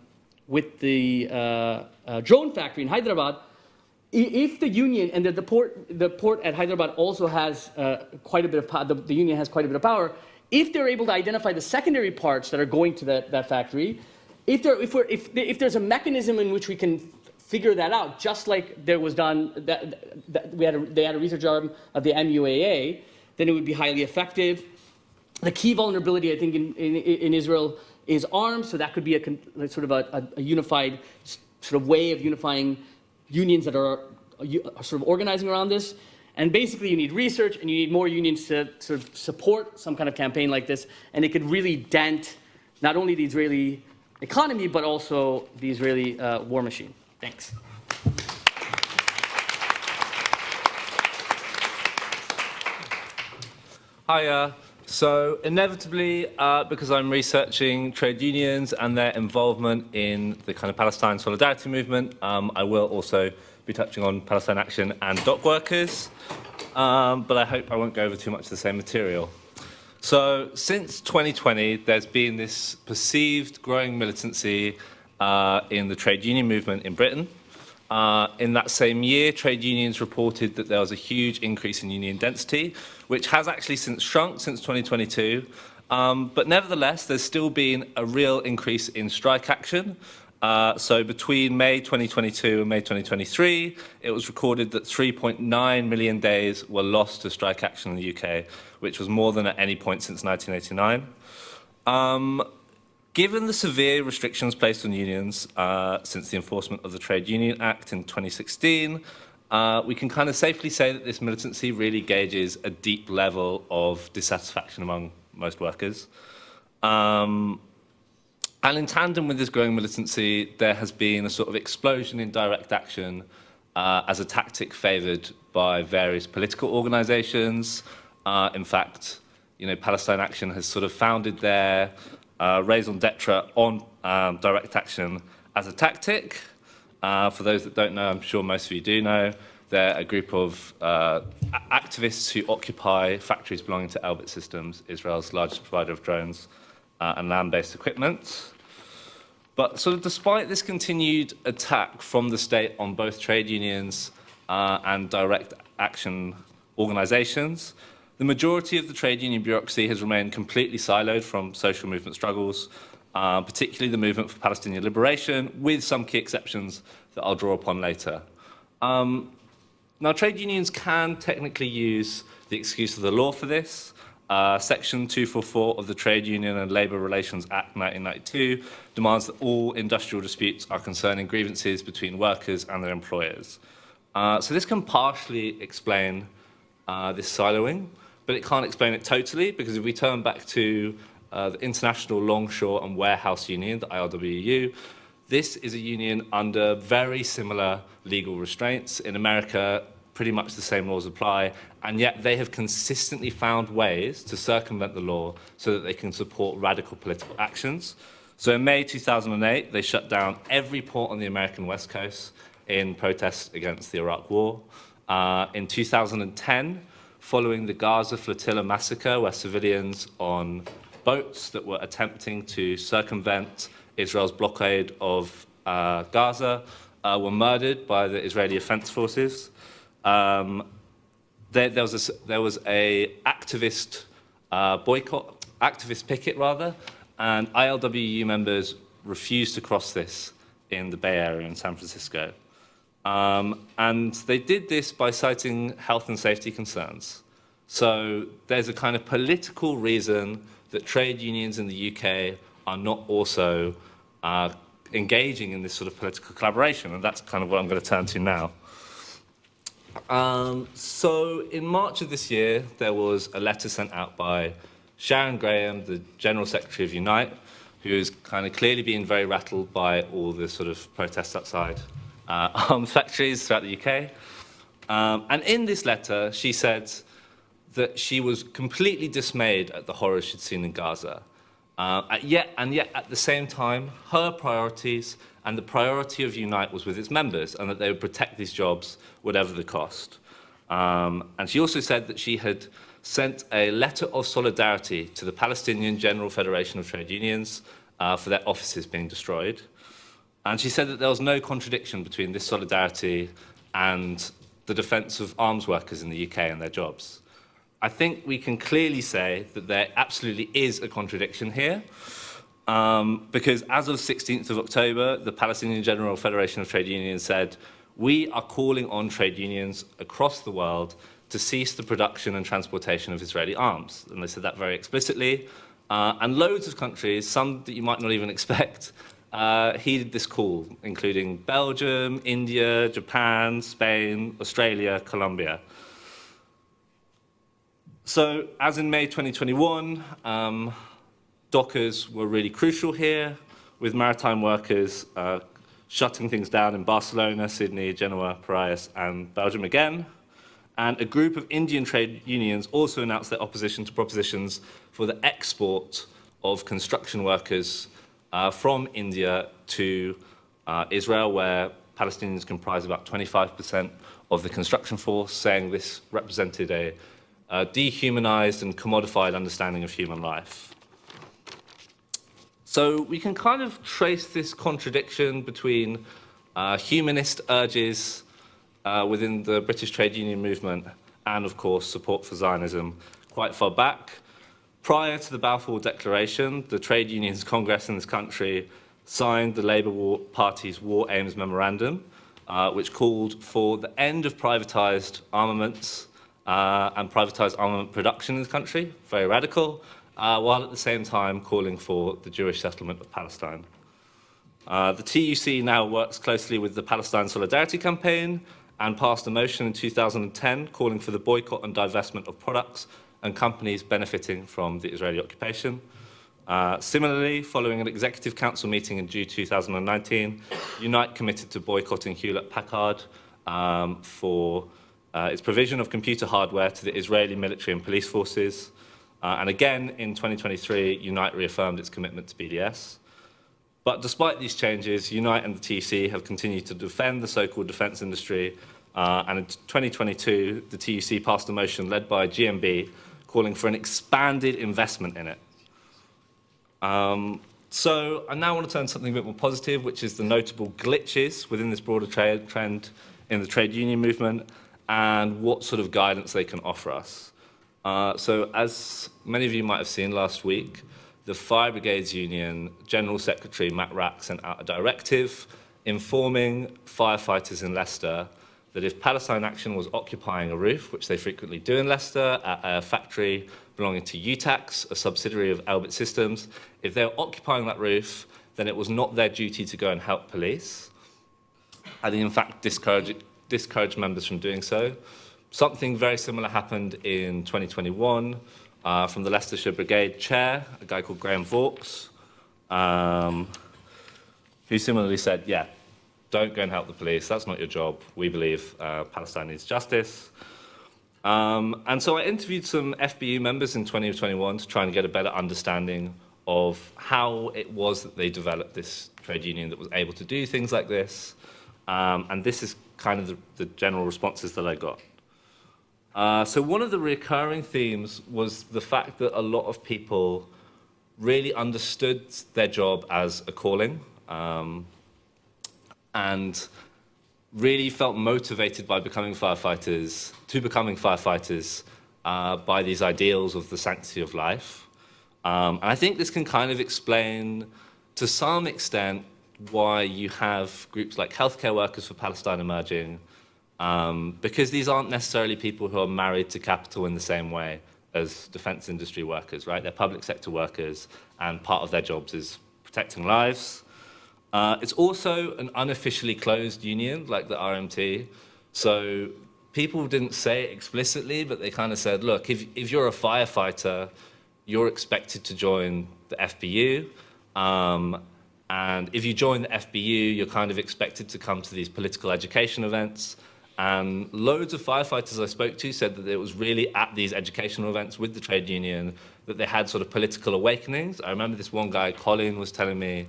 drone factory in Hyderabad, if the union and the port at Hyderabad also has quite a bit of power, the union has quite a bit of power. If they're able to identify the secondary parts that are going to that factory, if there's a mechanism in which we can figure that out, just like there was done they had a research arm of the MUAA, then it would be highly effective. The key vulnerability, I think, in Israel is arms, so that could be a unified sort of way of unifying unions that are sort of organizing around this. And basically, you need research, and you need more unions to sort of support some kind of campaign like this, and it could really dent not only the Israeli economy, but also the Israeli war machine. Thanks. Hiya. So inevitably, because I'm researching trade unions and their involvement in the kind of Palestine solidarity movement, I will also be touching on Palestine Action and dock workers, but I hope I won't go over too much of the same material. So since 2020, there's been this perceived growing militancy in the trade union movement in Britain. In that same year, trade unions reported that there was a huge increase in union density, which has actually since shrunk since 2022. But nevertheless, there's still been a real increase in strike action. So between May 2022 and May 2023, it was recorded that 3.9 million days were lost to strike action in the UK, which was more than at any point since 1989. Given the severe restrictions placed on unions since the enforcement of the Trade Union Act in 2016, we can kind of safely say that this militancy really gauges a deep level of dissatisfaction among most workers. And in tandem with this growing militancy, there has been a sort of explosion in direct action as a tactic favoured by various political organisations. In fact, Palestine Action has sort of founded their raison d'etre on direct action as a tactic. For those that don't know, I'm sure most of you do know, they're a group of activists who occupy factories belonging to Elbit Systems, Israel's largest provider of drones and land-based equipment. But sort of despite this continued attack from the state on both trade unions and direct action organisations, the majority of the trade union bureaucracy has remained completely siloed from social movement struggles, particularly the movement for Palestinian liberation, with some key exceptions that I'll draw upon later. Now, trade unions can technically use the excuse of the law for this, Section 244 of the Trade Union and Labour Relations Act 1992 demands that all industrial disputes are concerning grievances between workers and their employers. So this can partially explain this siloing, but it can't explain it totally, because if we turn back to the International Longshore and Warehouse Union, the ILWU, this is a union under very similar legal restraints. In America, pretty much the same laws apply, and yet they have consistently found ways to circumvent the law so that they can support radical political actions. So in May 2008, they shut down every port on the American West Coast in protest against the Iraq War. In 2010, following the Gaza flotilla massacre, where civilians on boats that were attempting to circumvent Israel's blockade of Gaza were murdered by the Israeli Defense Forces. There was a activist boycott, activist picket rather, and ILWU members refused to cross this in the Bay Area in San Francisco. And they did this by citing health and safety concerns. So there's a kind of political reason that trade unions in the UK are not also engaging in this sort of political collaboration, and that's kind of what I'm going to turn to now. So in March of this year, there was a letter sent out by Sharon Graham, the General Secretary of Unite, who is kind of clearly being very rattled by all the sort of protests outside arms factories throughout the UK. And in this letter, she said that she was completely dismayed at the horrors she'd seen in Gaza. Yet at the same time, her priorities and the priority of Unite was with its members, and that they would protect these jobs, whatever the cost. And she also said that she had sent a letter of solidarity to the Palestinian General Federation of Trade Unions for their offices being destroyed. And she said that there was no contradiction between this solidarity and the defence of arms workers in the UK and their jobs. I think we can clearly say that there absolutely is a contradiction here, because as of 16th of October, the Palestinian General Federation of Trade Unions said, "We are calling on trade unions across the world to cease the production and transportation of Israeli arms." And they said that very explicitly. And loads of countries, some that you might not even expect, heeded this call, including Belgium, India, Japan, Spain, Australia, Colombia. So, as in May 2021, dockers were really crucial here, with maritime workers shutting things down in Barcelona, Sydney, Genoa, Paris, and Belgium again. And a group of Indian trade unions also announced their opposition to propositions for the export of construction workers from India to Israel, where Palestinians comprise about 25% of the construction force, saying this represented a dehumanized and commodified understanding of human life. So we can kind of trace this contradiction between humanist urges within the British trade union movement and, of course, support for Zionism quite far back. Prior to the Balfour Declaration, the Trade Unions Congress in this country signed the Labour Party's War Aims Memorandum, which called for the end of privatised armaments and privatised armament production in the country, very radical, while at the same time calling for the Jewish settlement of Palestine. The TUC now works closely with the Palestine Solidarity Campaign and passed a motion in 2010 calling for the boycott and divestment of products and companies benefiting from the Israeli occupation. Similarly, following an Executive Council meeting in June 2019, Unite committed to boycotting Hewlett-Packard for its provision of computer hardware to the Israeli military and police forces. And again, in 2023, Unite reaffirmed its commitment to BDS. But despite these changes, Unite and the TUC have continued to defend the so-called defence industry. And in 2022, the TUC passed a motion led by GMB calling for an expanded investment in it. So I now want to turn to something a bit more positive, which is the notable glitches within this broader trend in the trade union movement and what sort of guidance they can offer us. So as many of you might have seen last week, the Fire Brigades Union General Secretary Matt Rack sent out a directive informing firefighters in Leicester that if Palestine Action was occupying a roof, which they frequently do in Leicester, at a factory belonging to UTAX, a subsidiary of Elbit Systems, if they were occupying that roof, then it was not their duty to go and help police. And in fact, discouraged members from doing so. Something very similar happened in 2021 from the Leicestershire Brigade chair, a guy called Graham Vaux, who similarly said, yeah, don't go and help the police, that's not your job. We believe Palestine needs justice. And so I interviewed some FBU members in 2021 to try and get a better understanding of how it was that they developed this trade union that was able to do things like this. And this is kind of the general responses that I got. So one of the recurring themes was the fact that a lot of people really understood their job as a calling and really felt motivated by becoming firefighters, by these ideals of the sanctity of life. And I think this can kind of explain, to some extent, why you have groups like Healthcare Workers for Palestine emerging, because these aren't necessarily people who are married to capital in the same way as defense industry workers, right? They're public sector workers, and part of their jobs is protecting lives. It's also an unofficially closed union, like the RMT. So people didn't say it explicitly, but they kind of said, look, if you're a firefighter, you're expected to join the FBU. And if you join the FBU, you're kind of expected to come to these political education events. And loads of firefighters I spoke to said that it was really at these educational events with the trade union that they had sort of political awakenings. I remember this one guy, Colin, was telling me,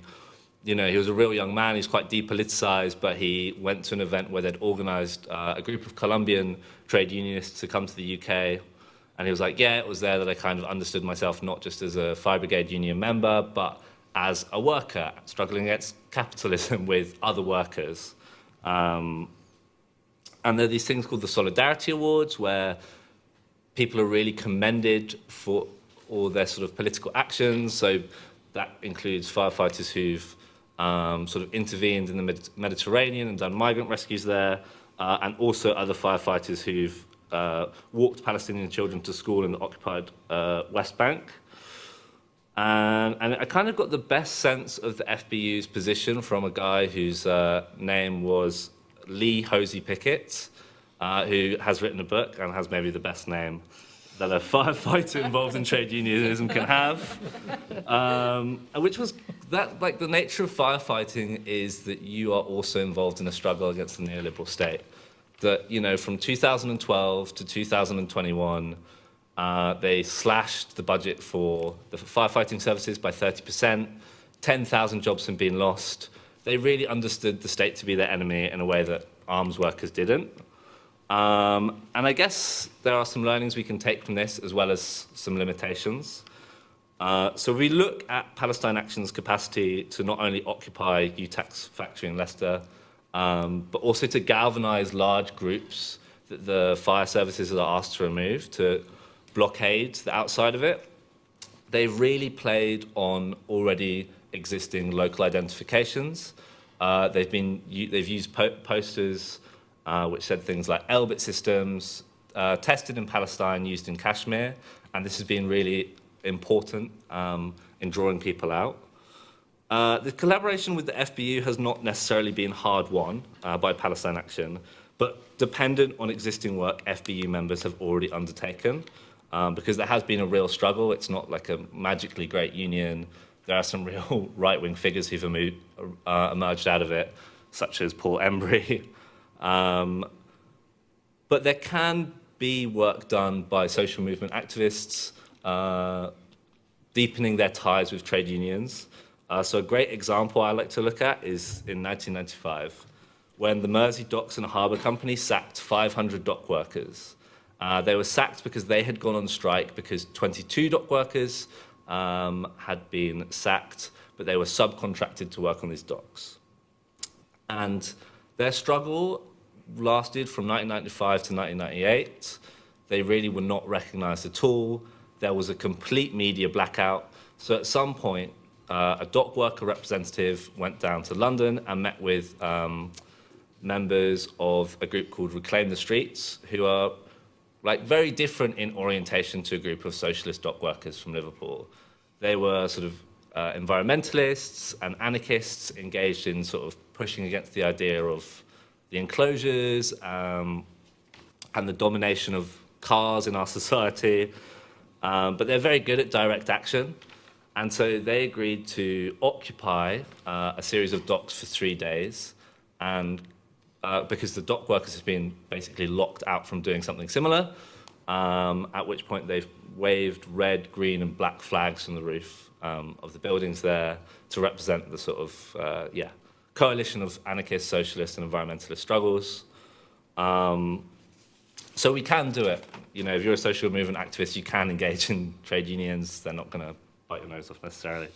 you know, he was a real young man, he's quite depoliticized, but he went to an event where they'd organized a group of Colombian trade unionists to come to the UK. And he was like, yeah, it was there that I kind of understood myself not just as a fire brigade union member, but as a worker struggling against capitalism with other workers. And there are these things called the Solidarity Awards, where people are really commended for all their sort of political actions. So that includes firefighters who've sort of intervened in the Mediterranean and done migrant rescues there, and also other firefighters who've walked Palestinian children to school in the occupied West Bank. And I kind of got the best sense of the FBU's position from a guy whose name was Lee Hosey Pickett, who has written a book and has maybe the best name that a firefighter involved in trade unionism can have, which was that, like, the nature of firefighting is that you are also involved in a struggle against the neoliberal state. That, you know, from 2012 to 2021, they slashed the budget for the firefighting services by 30%, 10,000 jobs have been lost. They really understood the state to be their enemy in a way that arms workers didn't. And I guess there are some learnings we can take from this, as well as some limitations. So we look at Palestine Action's capacity to not only occupy UTAC's factory in Leicester, but also to galvanise large groups that the fire services are asked to remove, to blockade the outside of it. They've really played on already existing local identifications. They've used posters which said things like Elbit Systems, tested in Palestine, used in Kashmir, and this has been really important in drawing people out. The collaboration with the FBU has not necessarily been hard won by Palestine Action, but dependent on existing work FBU members have already undertaken, because there has been a real struggle. It's not like a magically great union. There are some real right-wing figures who've emerged out of it, such as Paul Embry. But there can be work done by social movement activists, deepening their ties with trade unions. So a great example I like to look at is in 1995, when the Mersey Docks and Harbour Company sacked 500 dock workers. They were sacked because they had gone on strike because 22 dock workers had been sacked, but they were subcontracted to work on these docks. And their struggle lasted from 1995 to 1998. They really were not recognised at all. There was a complete media blackout. So at some point, a dock worker representative went down to London and met with members of a group called Reclaim the Streets, who are like very different in orientation to a group of socialist dock workers from Liverpool. They were sort of environmentalists and anarchists engaged in sort of pushing against the idea of the enclosures and the domination of cars in our society. But they're very good at direct action. And so they agreed to occupy a series of docks for 3 days. And because the dock workers have been basically locked out from doing something similar, at which point they've waved red, green, and black flags from the roof of the buildings there to represent the sort of, coalition of anarchist, socialist, and environmentalist struggles. So we can do it. You know, if you're a social movement activist, you can engage in trade unions. They're not going to bite your nose off necessarily.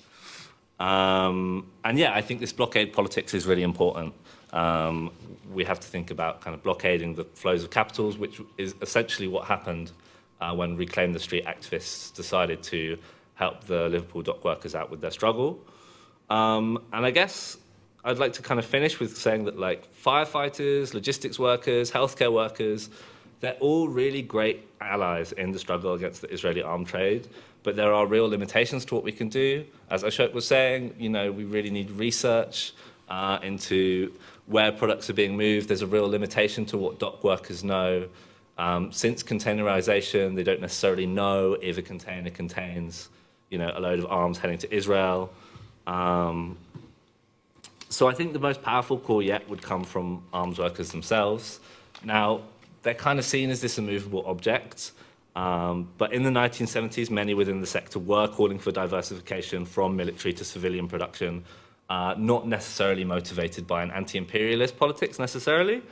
And yeah, I think this blockade politics is really important. We have to think about kind of blockading the flows of capitals, which is essentially what happened when Reclaim the Street activists decided to help the Liverpool dock workers out with their struggle. And I guess I'd like to kind of finish with saying that, like, firefighters, logistics workers, healthcare workers, they're all really great allies in the struggle against the Israeli arms trade, but there are real limitations to what we can do. As Ashok was saying, you know, we really need research into where products are being moved. There's a real limitation to what dock workers know. Since containerization, they don't necessarily know if a container contains, you know, a load of arms heading to Israel. So I think the most powerful call yet would come from arms workers themselves. Now, they're kind of seen as this immovable object, but in the 1970s, many within the sector were calling for diversification from military to civilian production, not necessarily motivated by an anti-imperialist politics necessarily.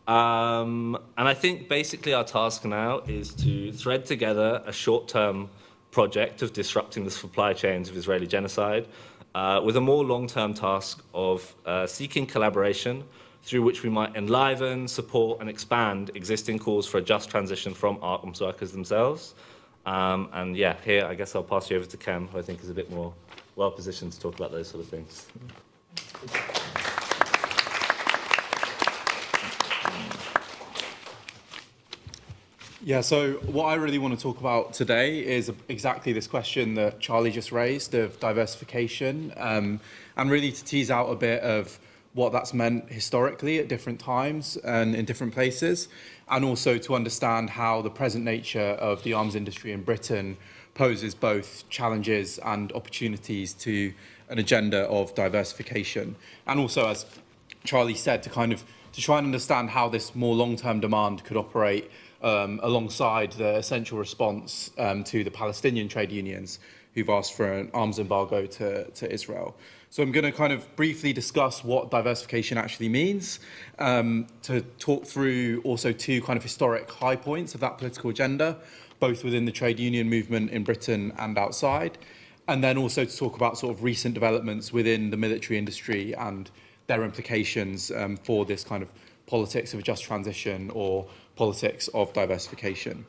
And I think basically our task now is to thread together a short-term project of disrupting the supply chains of Israeli genocide with a more long-term task of seeking collaboration through which we might enliven, support, and expand existing calls for a just transition from arms workers themselves. And yeah, here I guess I'll pass you over to Khem, who I think is a bit more well-positioned to talk about those sort of things. Yeah, so what I really want to talk about today is exactly this question that Charlie just raised of diversification, and really to tease out a bit of what that's meant historically at different times and in different places, and also to understand how the present nature of the arms industry in Britain poses both challenges and opportunities to an agenda of diversification. And also, as Charlie said, to try and understand how this more long-term demand could operate alongside the essential response to the Palestinian trade unions who've asked for an arms embargo to Israel. So I'm going to kind of briefly discuss what diversification actually means, to talk through also two kind of historic high points of that political agenda, both within the trade union movement in Britain and outside, and then also to talk about sort of recent developments within the military industry and their implications for this kind of politics of a just transition or politics of diversification.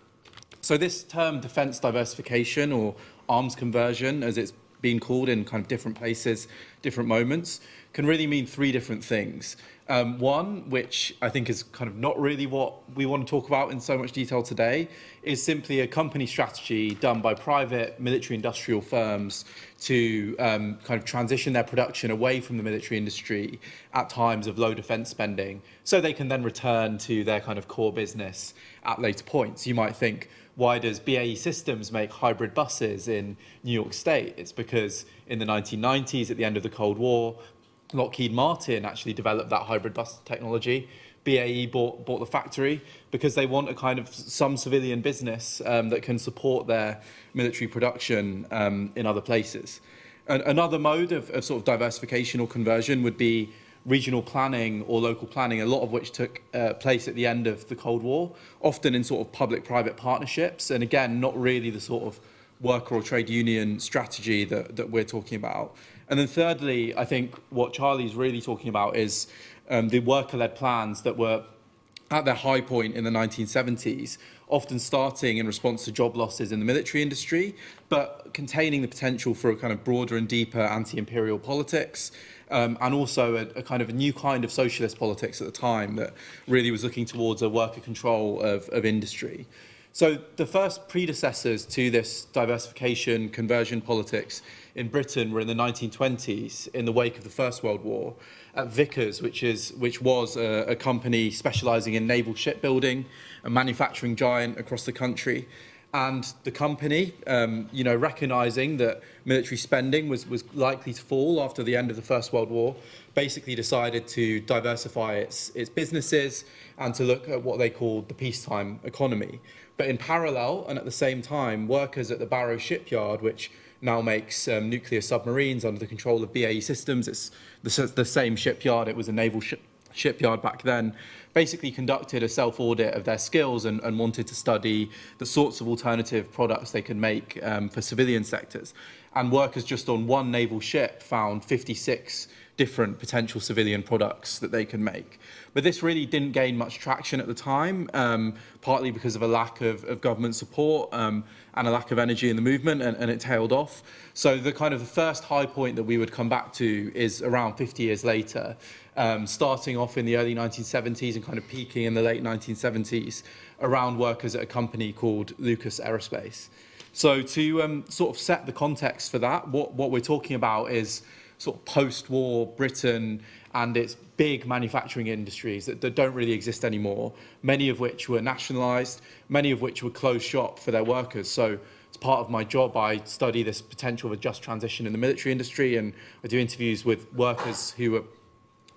So this term defence diversification or arms conversion, as it's being called in kind of different places, different moments, can really mean three different things. One, which I think is kind of not really what we want to talk about in so much detail today, is simply a company strategy done by private military industrial firms to kind of transition their production away from the military industry at times of low defence spending, so they can then return to their kind of core business at later points. You might think, why does BAE Systems make hybrid buses in New York State? It's because in the 1990s, at the end of the Cold War, Lockheed Martin actually developed that hybrid bus technology. BAE bought the factory because they want a kind of some civilian business that can support their military production in other places. Another mode of sort of diversification or conversion would be regional planning or local planning, a lot of which took place at the end of the Cold War, often in sort of public-private partnerships, and again, not really the sort of worker or trade union strategy that we're talking about. And then thirdly, I think what Charlie's really talking about is the worker-led plans that were at their high point in the 1970s, often starting in response to job losses in the military industry, but containing the potential for a kind of broader and deeper anti-imperial politics, and also a kind of a new kind of socialist politics at the time that really was looking towards a worker control of industry. So the first predecessors to this diversification, conversion politics in Britain were in the 1920s in the wake of the First World War at Vickers, which was a company specialising in naval shipbuilding, a manufacturing giant across the country. And the company, recognising that military spending was likely to fall after the end of the First World War, basically decided to diversify its businesses and to look at what they called the peacetime economy. But in parallel, and at the same time, workers at the Barrow shipyard, which now makes nuclear submarines under the control of BAE Systems, it's the same shipyard, it was a naval shipyard back then, basically conducted a self-audit of their skills and wanted to study the sorts of alternative products they could make for civilian sectors. And workers just on one naval ship found 56 different potential civilian products that they could make. But this really didn't gain much traction at the time, partly because of a lack of government support and a lack of energy in the movement, and it tailed off. So the first high point that we would come back to is around 50 years later, starting off in the early 1970s and kind of peaking in the late 1970s around workers at a company called Lucas Aerospace. So to sort of set the context for that, what we're talking about is sort of post-war Britain and its big manufacturing industries that don't really exist anymore, many of which were nationalised, many of which were closed shop for their workers. So as part of my job, I study this potential of a just transition in the military industry, and I do interviews with workers who are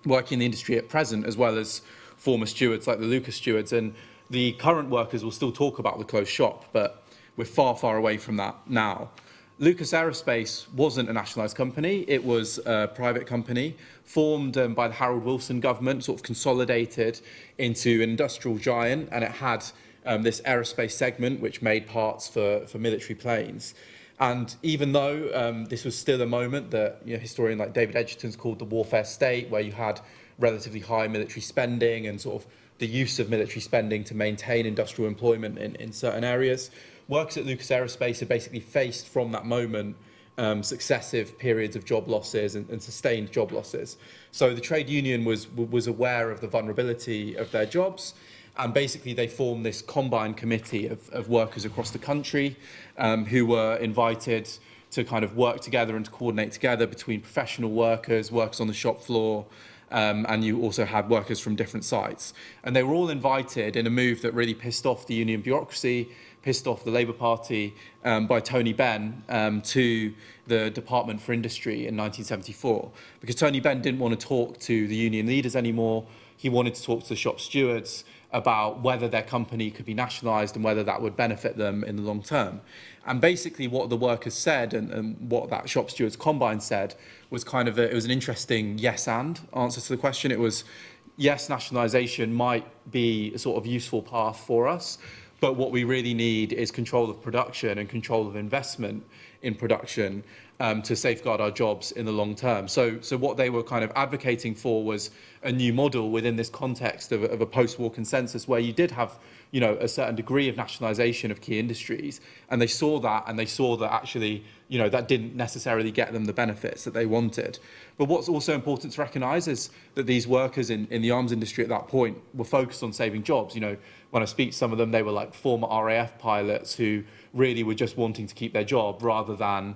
working in the industry at present, as well as former stewards like the Lucas stewards. And the current workers will still talk about the closed shop, but we're far, far away from that now. Lucas Aerospace wasn't a nationalised company. It was a private company formed by the Harold Wilson government, sort of consolidated into an industrial giant, and it had this aerospace segment which made parts for military planes. And even though this was still a moment that historian like David Edgerton's called the warfare state, where you had relatively high military spending and sort of the use of military spending to maintain industrial employment in certain areas, workers at Lucas Aerospace had basically faced from that moment successive periods of job losses and sustained job losses. So the trade union was aware of the vulnerability of their jobs, and basically they formed this combined committee of workers across the country who were invited to kind of work together and to coordinate together between professional workers, workers on the shop floor, and you also had workers from different sites. And they were all invited in a move that really pissed off the union bureaucracy, pissed off the Labour Party, by Tony Benn to the Department for Industry in 1974. Because Tony Benn didn't want to talk to the union leaders anymore. He wanted to talk to the shop stewards about whether their company could be nationalised and whether that would benefit them in the long term. And basically what the workers said and what that shop stewards combine said was it was an interesting yes and answer to the question. It was, yes, nationalisation might be a sort of useful path for us, but what we really need is control of production and control of investment in production to safeguard our jobs in the long term. So what they were kind of advocating for was a new model within this context of a post-war consensus where you did have a certain degree of nationalisation of key industries, and they saw that actually that didn't necessarily get them the benefits that they wanted. But what's also important to recognise is that these workers in the arms industry at that point were focused on saving jobs. When I speak to some of them, they were like former RAF pilots who really were just wanting to keep their job rather than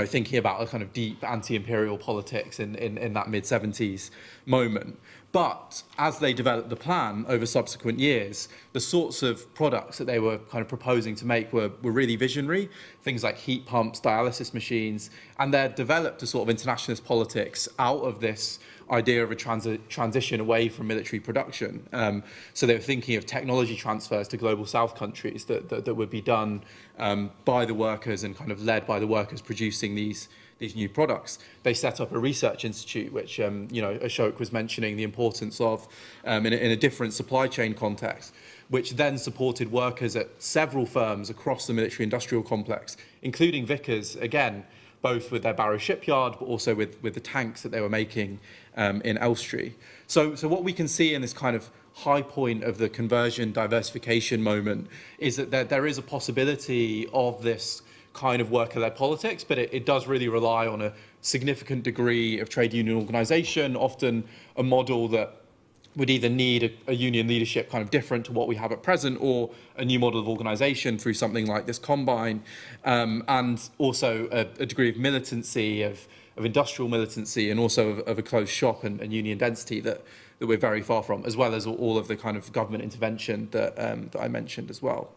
thinking about a kind of deep anti-imperial politics in that mid-70s moment. But as they developed the plan over subsequent years, the sorts of products that they were kind of proposing to make were really visionary, things like heat pumps, dialysis machines, and they developed a sort of internationalist politics out of this idea of a transition away from military production. So they were thinking of technology transfers to global south countries that would be done by the workers and kind of led by the workers producing these new products. They set up a research institute, which Ashok was mentioning the importance of in a different supply chain context, which then supported workers at several firms across the military-industrial complex, including Vickers, again, both with their Barrow shipyard, but also with the tanks that they were making in Elstree. So what we can see in this kind of high point of the conversion diversification moment is that there is a possibility of this kind of worker-led politics, but it does really rely on a significant degree of trade union organisation, often a model that would either need a union leadership kind of different to what we have at present, or a new model of organisation through something like this combine, and also a degree of militancy, of industrial militancy, and also of a closed shop and union density that we're very far from, as well as all of the kind of government intervention that I mentioned as well.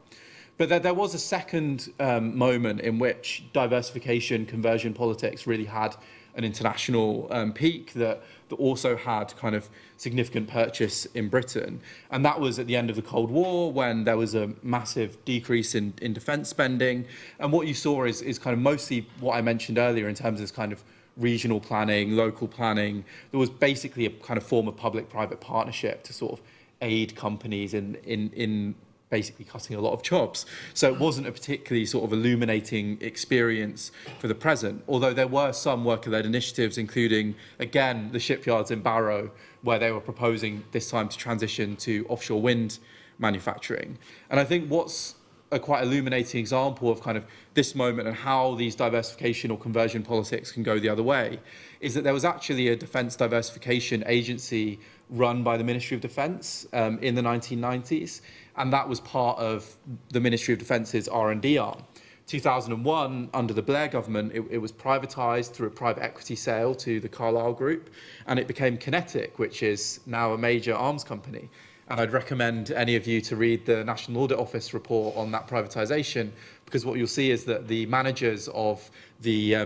But there was a second moment in which diversification, conversion politics really had an international peak that also had kind of significant purchase in Britain. And that was at the end of the Cold War, when there was a massive decrease in defence spending. And what you saw is kind of mostly what I mentioned earlier in terms of this kind of regional planning, local planning. There was basically a kind of form of public-private partnership to sort of aid companies in basically cutting a lot of jobs. So it wasn't a particularly sort of illuminating experience for the present, although there were some worker-led initiatives, including, again, the shipyards in Barrow, where they were proposing this time to transition to offshore wind manufacturing. And I think what's a quite illuminating example of kind of this moment and how these diversification or conversion politics can go the other way is that there was actually a defence diversification agency run by the Ministry of Defence in the 1990s, and that was part of the Ministry of Defence's R&D arm. 2001, under the Blair government, it was privatised through a private equity sale to the Carlyle Group, and it became Kinetic, which is now a major arms company. And I'd recommend any of you to read the National Audit Office report on that privatisation, because what you'll see is that the managers of the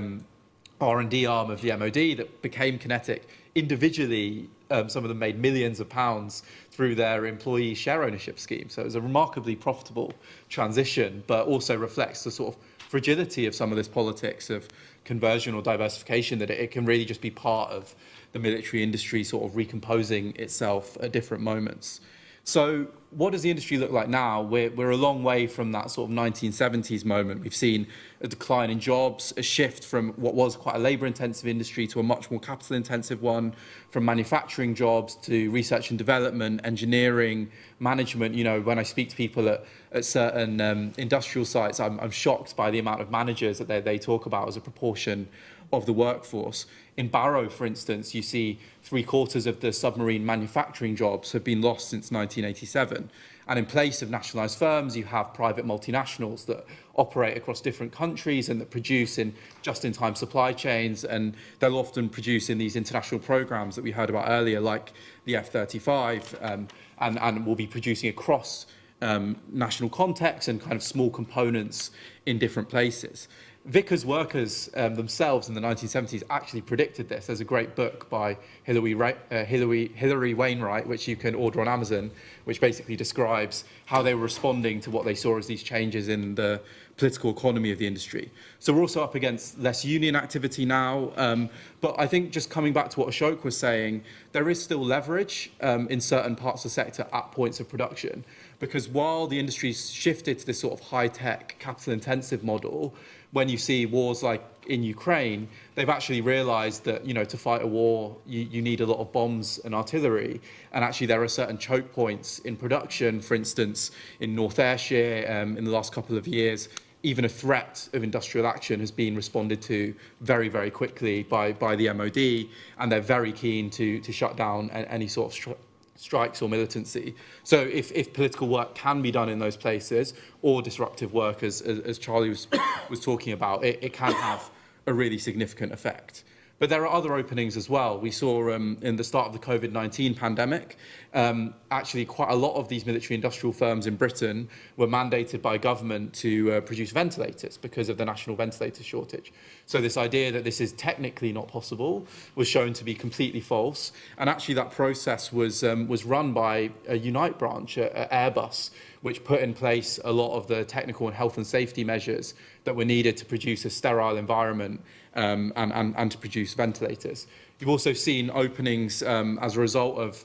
R&D arm of the MOD that became Kinetic individually, some of them made millions of pounds through their employee share ownership scheme. So it was a remarkably profitable transition, but also reflects the sort of fragility of some of this politics of conversion or diversification, that it can really just be part of the military industry sort of recomposing itself at different moments. So what does the industry look like now? We're a long way from that sort of 1970s moment. We've seen a decline in jobs, a shift from what was quite a labour-intensive industry to a much more capital-intensive one, from manufacturing jobs to research and development, engineering, management. You know, when I speak to people at certain industrial sites, I'm shocked by the amount of managers that they talk about as a proportion of the workforce. In Barrow, for instance, you see 3/4 of the submarine manufacturing jobs have been lost since 1987. And in place of nationalised firms, you have private multinationals that operate across different countries and that produce in just-in-time supply chains. And they'll often produce in these international programmes that we heard about earlier, like the F-35, and will be producing across national contexts and kind of small components in different places. Vickers workers themselves in the 1970s actually predicted this. There's a great book by Hilary Wainwright, which you can order on Amazon, which basically describes how they were responding to what they saw as these changes in the political economy of the industry. So we're also up against less union activity now. But I think just coming back to what Ashok was saying, there is still leverage in certain parts of the sector at points of production. Because while the industry's shifted to this sort of high-tech, capital-intensive model, when you see wars like in Ukraine, they've actually realised that, you know, to fight a war, you need a lot of bombs and artillery. And actually there are certain choke points in production. For instance, in North Ayrshire, in the last couple of years, even a threat of industrial action has been responded to very, very quickly by the MOD. And they're very keen to shut down any sort of strikes or militancy. So if political work can be done in those places, or disruptive work, as Charlie was talking about, it can have a really significant effect. But there are other openings as well. We saw in the start of the COVID-19 pandemic, actually quite a lot of these military industrial firms in Britain were mandated by government to produce ventilators because of the national ventilator shortage. So this idea that this is technically not possible was shown to be completely false. And actually that process was run by a Unite branch at Airbus, which put in place a lot of the technical and health and safety measures that were needed to produce a sterile environment and to produce ventilators. You've also seen openings as a result of,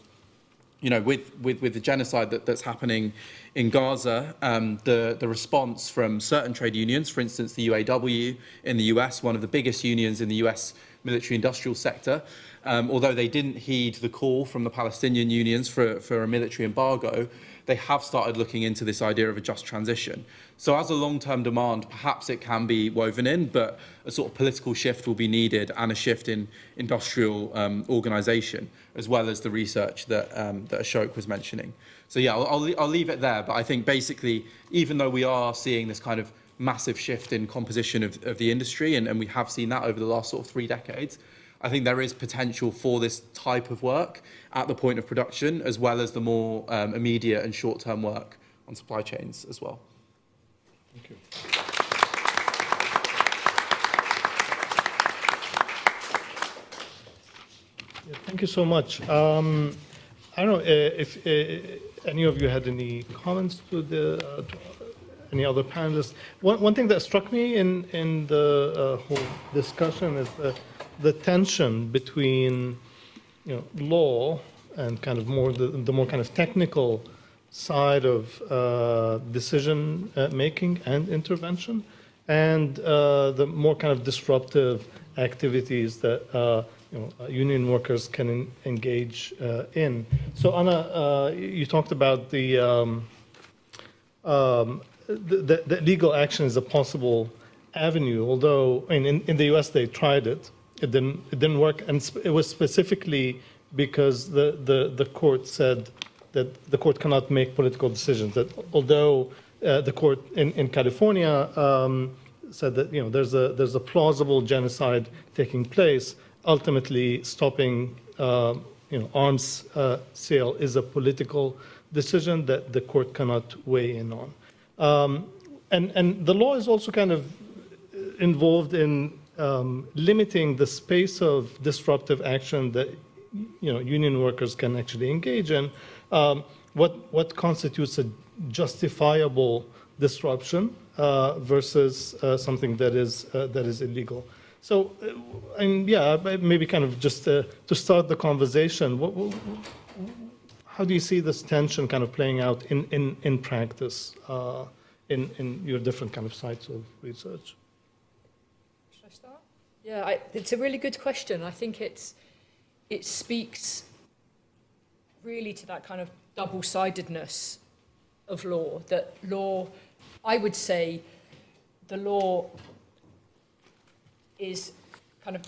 you know, with the genocide that's happening in Gaza, the response from certain trade unions, for instance, the UAW in the US, one of the biggest unions in the US military-industrial sector. Although they didn't heed the call from the Palestinian unions for a military embargo, they have started looking into this idea of a just transition. So as a long-term demand, perhaps it can be woven in, but a sort of political shift will be needed and a shift in industrial organisation, as well as the research that Ashok was mentioning. So yeah, I'll leave it there, but I think basically, even though we are seeing this kind of massive shift in composition of the industry, and we have seen that over the last sort of 3 decades, I think there is potential for this type of work at the point of production, as well as the more immediate and short-term work on supply chains as well. Thank you. Yeah, thank you so much. I don't know if any of you had any comments to any other panelists. One thing that struck me in the whole discussion is the tension between, law and kind of more the more kind of technical side of decision making and intervention, and the more kind of disruptive activities that union workers can engage in. So Anna, you talked about the legal action is a possible avenue, although in the US they tried it. It didn't work, and it was specifically because the court said that the court cannot make political decisions. That although the court in California said that there's a plausible genocide taking place, ultimately stopping arms sale is a political decision that the court cannot weigh in on. And the law is also kind of involved in limiting the space of disruptive action that union workers can actually engage in. What constitutes a justifiable disruption versus something that is illegal. So, maybe kind of just to start the conversation, how do you see this tension kind of playing out in practice in your different kind of sites of research? Should I start? Yeah, it's a really good question. I think it speaks really to that kind of double-sidedness of law, that law, I would say, the law is kind of,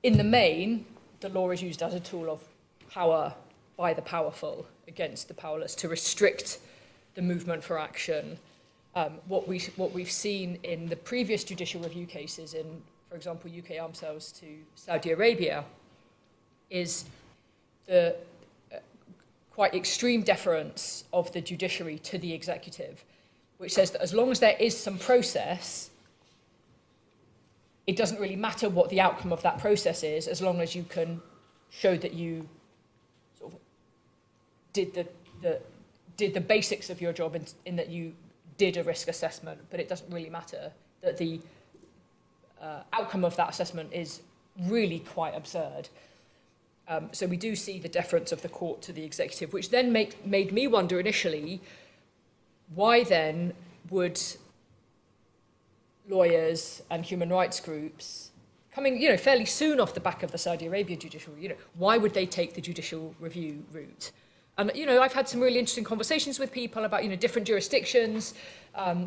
in the main, the law is used as a tool of power by the powerful against the powerless to restrict the movement for action. What we've seen in the previous judicial review cases in, for example, UK arms sales to Saudi Arabia, is the quite extreme deference of the judiciary to the executive, which says that as long as there is some process, it doesn't really matter what the outcome of that process is, as long as you can show that you sort of did the basics of your job in that you did a risk assessment, but it doesn't really matter that the outcome of that assessment is really quite absurd. So we do see the deference of the court to the executive, which then made me wonder initially, why then would lawyers and human rights groups, coming fairly soon off the back of the Saudi Arabia judicial review, why would they take the judicial review route? And I've had some really interesting conversations with people about different jurisdictions.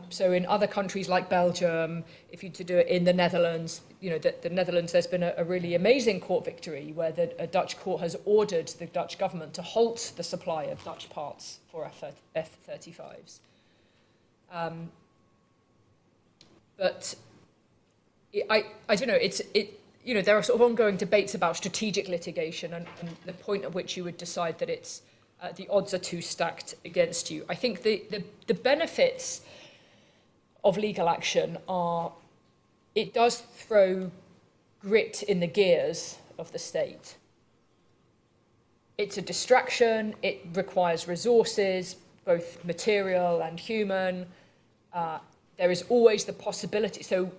So in other countries like Belgium, if you to do it in the Netherlands, the Netherlands, there's been a really amazing court victory where a Dutch court has ordered the Dutch government to halt the supply of Dutch parts for F-35s. But I don't know. There are sort of ongoing debates about strategic litigation and the point at which you would decide that it's the odds are too stacked against you. I think the benefits of legal action are it does throw grit in the gears of the state. It's a distraction. It requires resources, both material and human. There is always the possibility. So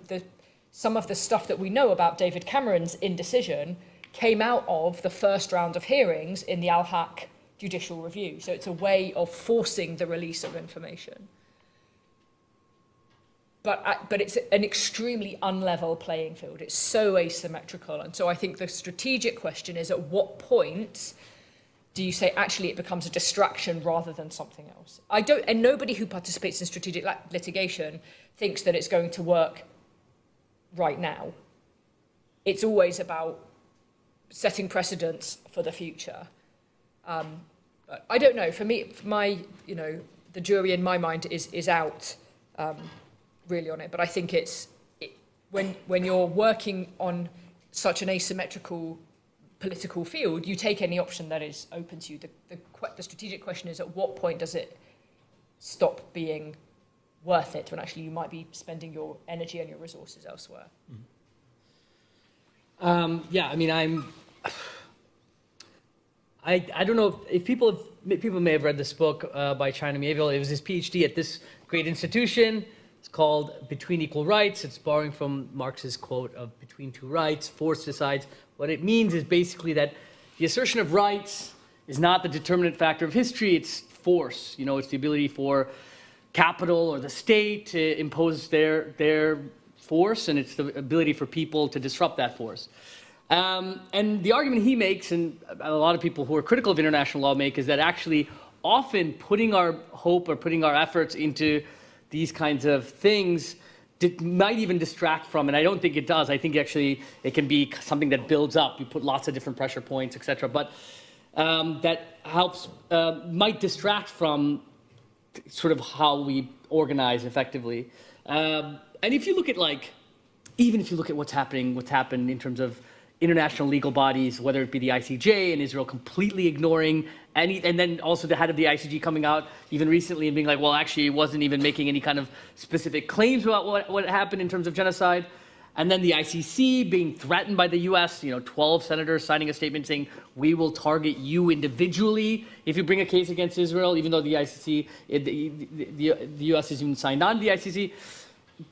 some of the stuff that we know about David Cameron's indecision came out of the first round of hearings in the Al-Haq judicial review. So it's a way of forcing the release of information. but it's an extremely unlevel playing field. It's so asymmetrical. And so I think the strategic question is, at what point do you say, actually, it becomes a distraction rather than something else? And nobody who participates in strategic litigation thinks that it's going to work right now. It's always about setting precedents for the future. But I don't know. For me, the jury in my mind is out really on it. But I think when you're working on such an asymmetrical political field, you take any option that is open to you. The strategic question is, at what point does it stop being worth it when actually you might be spending your energy and your resources elsewhere? Yeah, I mean, I don't know if people may have read this book by China Miéville. It was his PhD at this great institution. It's called Between Equal Rights. It's borrowing from Marx's quote of between two rights, force decides. What it means is basically that the assertion of rights is not the determinant factor of history, it's force. It's the ability for capital or the state to impose their force, and it's the ability for people to disrupt that force. And the argument he makes, and a lot of people who are critical of international law make, is that actually often putting our hope or putting our efforts into these kinds of things might even distract from, and I don't think it does. I think actually it can be something that builds up. You put lots of different pressure points, etc. But that helps, might distract from sort of how we organize effectively. And if you look at even if you look at what's happened in terms of international legal bodies, whether it be the ICJ and Israel completely ignoring and then also the head of the ICJ coming out even recently and being like, well, actually, it wasn't even making any kind of specific claims about what happened in terms of genocide. And then the ICC being threatened by the US, 12 senators signing a statement saying, we will target you individually if you bring a case against Israel, even though the ICC, the US has even signed on to the ICC.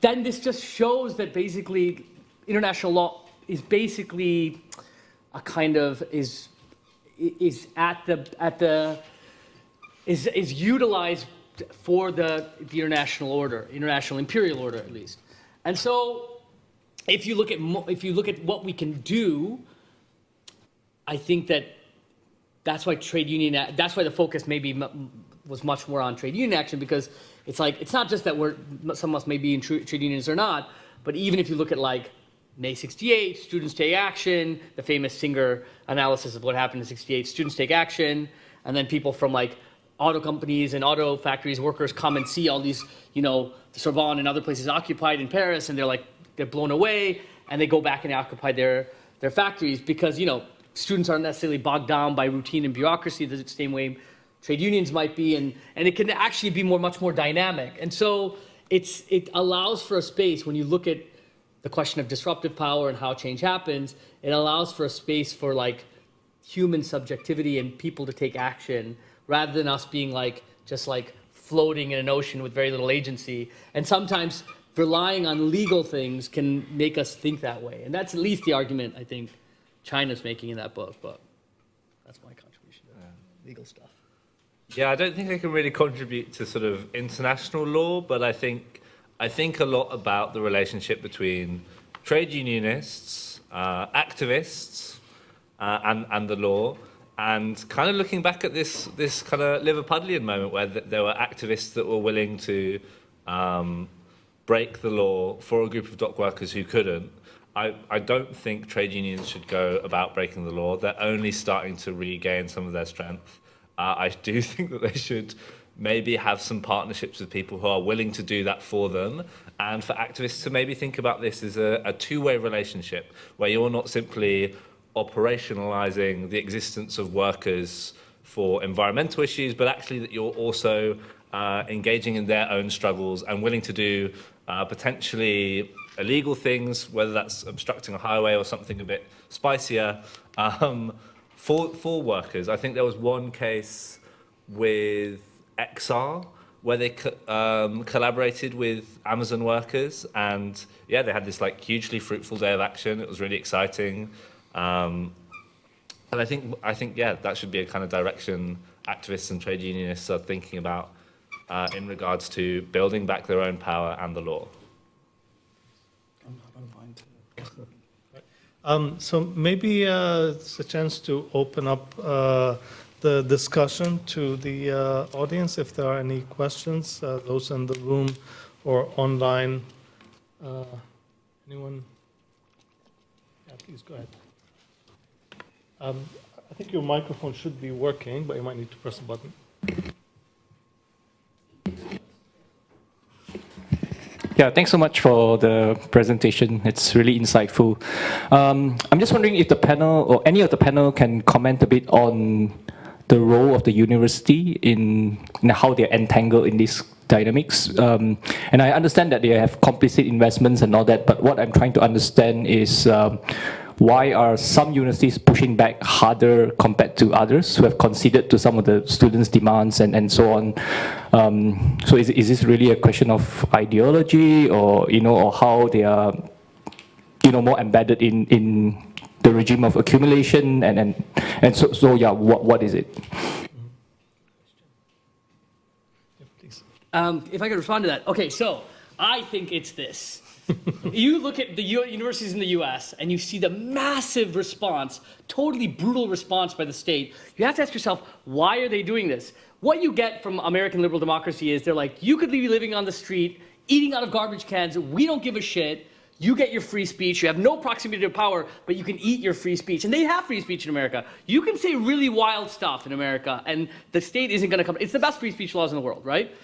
Then this just shows that basically international law is basically a kind of is utilized for the international order, international imperial order at least. And so if you look at what we can do, I think that's why that's why the focus maybe was much more on trade union action, because it's not just that some of us may be in trade unions or not, but even if you look at May 68, students take action, the famous Singer analysis of what happened in 68, students take action, and then people from auto companies and auto factories, workers come and see all these, the Sorbonne and other places occupied in Paris, and they're blown away, and they go back and occupy their factories because, students aren't necessarily bogged down by routine and bureaucracy the same way trade unions might be, and it can actually be much more dynamic. And so it allows for a space when you look at the question of disruptive power and how change happens, it allows for a space for human subjectivity and people to take action rather than us being just floating in an ocean with very little agency. And sometimes relying on legal things can make us think that way. And that's at least the argument I think China's making in that book, but that's my contribution to legal stuff. Yeah, I don't think I can really contribute to sort of international law, but I think a lot about the relationship between trade unionists, activists, and the law, and kind of looking back at this kind of Liverpudlian moment where there were activists that were willing to break the law for a group of dock workers who couldn't. I don't think trade unions should go about breaking the law. They're only starting to regain some of their strength. I do think that they should maybe have some partnerships with people who are willing to do that for them, and for activists to maybe think about this as a two-way relationship where you're not simply operationalizing the existence of workers for environmental issues, but actually that you're also engaging in their own struggles and willing to do potentially illegal things, whether that's obstructing a highway or something a bit spicier, for workers. I think there was one case with XR where they collaborated with Amazon workers, and yeah, they had this hugely fruitful day of action. It was really exciting, and I think yeah, that should be a kind of direction activists and trade unionists are thinking about in regards to building back their own power and the law. So maybe it's a chance to open up the discussion to the audience if there are any questions, those in the room or online. Anyone? Yeah, please go ahead. I think your microphone should be working, but you might need to press a button. Yeah, thanks so much for the presentation. It's really insightful. I'm just wondering if the panel or any of the panel can comment a bit on the role of the university in how they're entangled in these dynamics. And I understand that they have complicit investments and all that, but what I'm trying to understand is why are some universities pushing back harder compared to others who have conceded to some of the students' demands and so on? So is this really a question of ideology, or or how they are more embedded in the regime of accumulation and so yeah, what is it? If I could respond to that. Okay, so I think it's this. You look at the universities in the US and you see the massive response, totally brutal response by the state. You have to ask yourself, why are they doing this? What you get from American liberal democracy is they're like, you could be living on the street, eating out of garbage cans, we don't give a shit. You get your free speech, you have no proximity to power, but you can eat your free speech. And they have free speech in America. You can say really wild stuff in America and the state isn't gonna come. It's the best free speech laws in the world, right?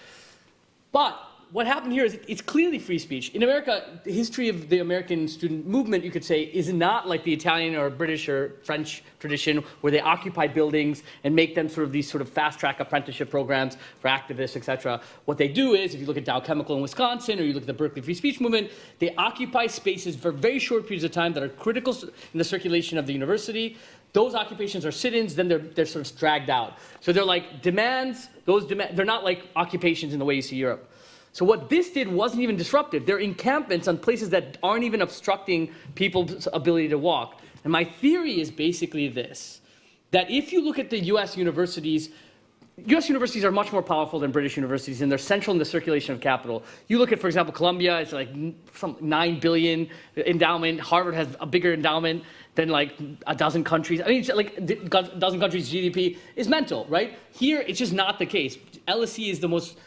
But what happened here is it's clearly free speech. In America, the history of the American student movement, you could say, is not like the Italian or British or French tradition where they occupy buildings and make them these sort of fast-track apprenticeship programs for activists, etc. What they do is, if you look at Dow Chemical in Wisconsin or you look at the Berkeley Free Speech Movement, they occupy spaces for very short periods of time that are critical in the circulation of the university. Those occupations are sit-ins, then they're sort of dragged out. So they're like demands, they're not like occupations in the way you see Europe. So what this did wasn't even disruptive. They're encampments on places that aren't even obstructing people's ability to walk. And my theory is basically this, that if you look at the US universities are much more powerful than British universities, and they're central in the circulation of capital. You look at, for example, Columbia, it's like some $9 billion endowment. Harvard has a bigger endowment than like a dozen countries. I mean, it's like a dozen countries' GDP is mental, right? Here, it's just not the case. LSE is the most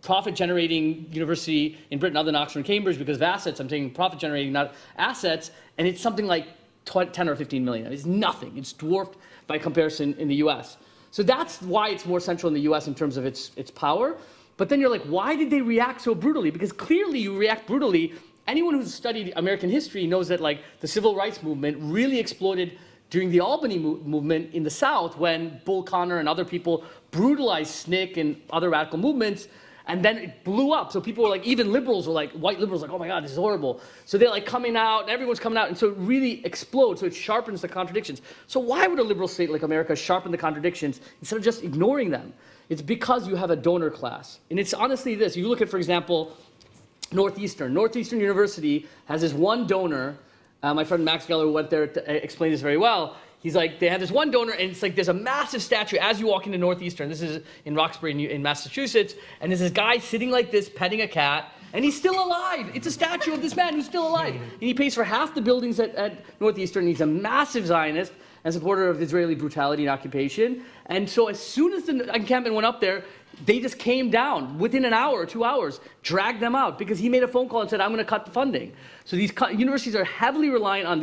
profit-generating university in Britain other than Oxford and Cambridge because of assets. I'm saying profit-generating, not assets, and it's something like 10 or 15 million. It's nothing. It's dwarfed by comparison in the US. So that's why it's more central in the US in terms of its power. But then you're like, why did they react so brutally? Because clearly you react brutally. Anyone who's studied American history knows that the civil rights movement really exploded during the Albany movement in the South when Bull Connor and other people brutalized SNCC and other radical movements. And then it blew up. So people were like, even liberals were like, white liberals like, oh my God, this is horrible. So they're like coming out, and everyone's coming out. And so it really explodes. So it sharpens the contradictions. So why would a liberal state like America sharpen the contradictions instead of just ignoring them? It's because you have a donor class. And it's honestly this. You look at, for example, Northeastern. Northeastern University has this one donor. My friend Max Geller, who went there to explain this very well. He's like, they have this one donor, and it's like there's a massive statue as you walk into Northeastern. This is in Roxbury in Massachusetts. And there's this guy sitting like this, petting a cat, and he's still alive. It's a statue of this man who's still alive. And he pays for half the buildings at Northeastern. He's a massive Zionist and supporter of Israeli brutality and occupation. And so as soon as the encampment went up there, they just came down within an hour or 2 hours, dragged them out because he made a phone call and said, I'm going to cut the funding. So these universities are heavily reliant on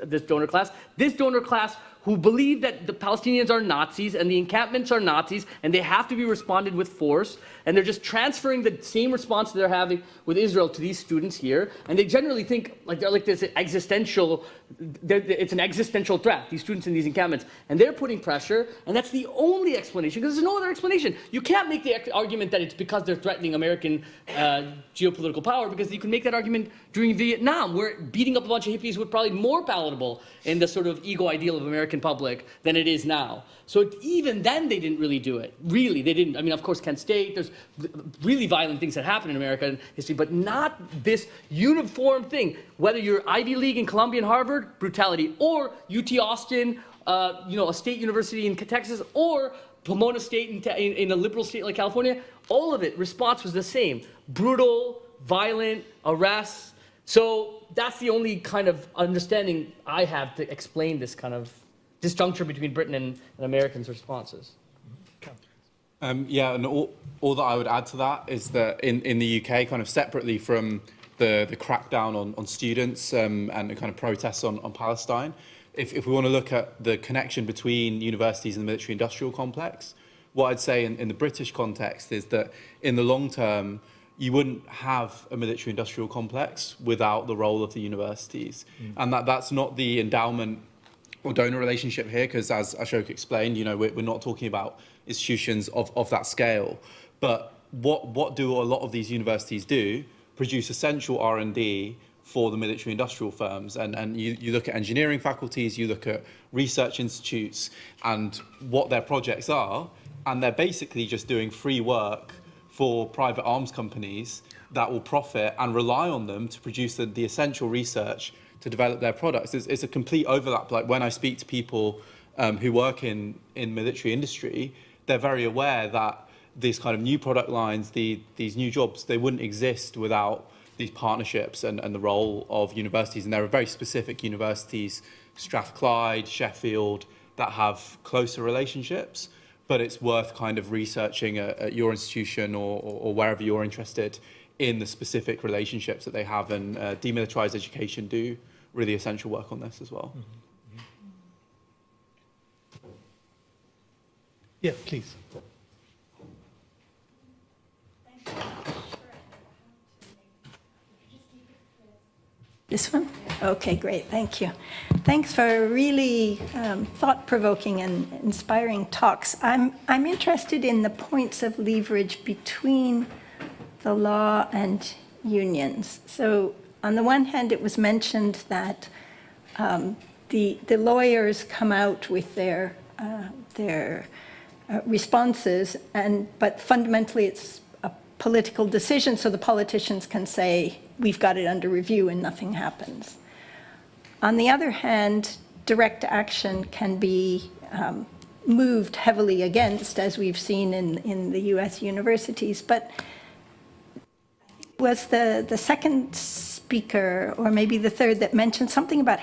this donor class. This donor class who believe that the Palestinians are Nazis and the encampments are Nazis and they have to be responded with force. And they're just transferring the same response they're having with Israel to these students here. And they generally think they're like this existential, it's an existential threat, these students in these encampments. And they're putting pressure, and that's the only explanation, because there's no other explanation. You can't make the argument that it's because they're threatening American geopolitical power, because you can make that argument during Vietnam, where beating up a bunch of hippies was probably more palatable in the sort of ego ideal of American public than it is now. So even then, they didn't really do it. Really, they didn't. I mean, of course, Kent State, there's really violent things that happen in American history, but not this uniform thing. Whether you're Ivy League in Columbia and Harvard, brutality, or UT Austin, a state university in Texas, or Pomona State in a liberal state like California, all of it, response was the same. Brutal, violent, arrests, So that's the only kind of understanding I have to explain this kind of disjuncture between Britain and Americans' responses. Yeah, and all that I would add to that is that in the UK, kind of separately from the crackdown on students and the kind of protests on Palestine, if we want to look at the connection between universities and the military-industrial complex, what I'd say in the British context is that in the long term, you wouldn't have a military-industrial complex without the role of the universities. And that's not the endowment or donor relationship here, because as Ashok explained, we're not talking about institutions of that scale. But what do a lot of these universities do? Produce essential R&D for the military-industrial firms. And you look at engineering faculties, you look at research institutes, and what their projects are, and they're basically just doing free work for private arms companies that will profit and rely on them to produce the essential research to develop their products. It's a complete overlap. Like when I speak to people who work in military industry, they're very aware that these kind of new product lines, these new jobs, they wouldn't exist without these partnerships and the role of universities. And there are very specific universities, Strathclyde, Sheffield, that have closer relationships. But it's worth kind of researching at your institution or wherever you're interested in the specific relationships that they have. And demilitarized education do really essential work on this as well. Yeah, please. This one? Okay, great, thank you. Thanks for really thought-provoking and inspiring talks. I'm interested in the points of leverage between the law and unions. So on the one hand, it was mentioned that the lawyers come out with their responses, but fundamentally it's a political decision, so the politicians can say, we've got it under review and nothing happens. On the other hand, direct action can be moved heavily against, as we've seen in the US universities. But was the second speaker, or maybe the third, that mentioned something about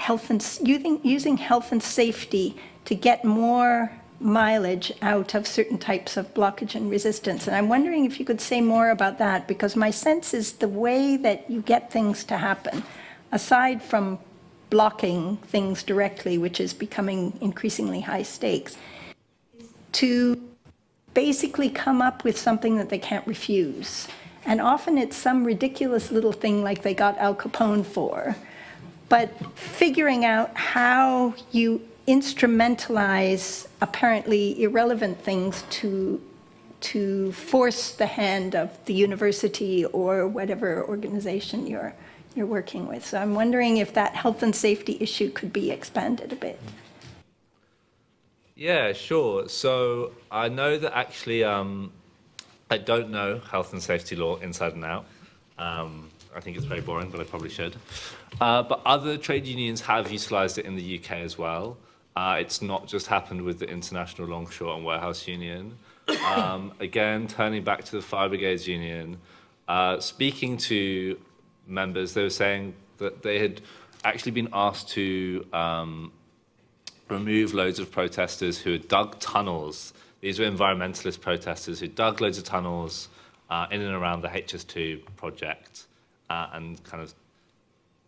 using health and safety to get more mileage out of certain types of blockage and resistance. And I'm wondering if you could say more about that, because my sense is the way that you get things to happen, aside from blocking things directly, which is becoming increasingly high stakes, to basically come up with something that they can't refuse. And often it's some ridiculous little thing like they got Al Capone for, but figuring out how you instrumentalize apparently irrelevant things to force the hand of the university or whatever organization you're working with. So I'm wondering if that health and safety issue could be expanded a bit. Yeah, sure. So I know that actually I don't know health and safety law inside and out. I think it's very boring, but I probably should. But other trade unions have utilised it in the UK as well. It's not just happened with the International Longshore and Warehouse Union. Again, turning back to the Fire Brigades Union, speaking to members, they were saying that they had actually been asked to remove loads of protesters who had dug tunnels. These were environmentalist protesters who dug loads of tunnels in and around the HS2 project and kind of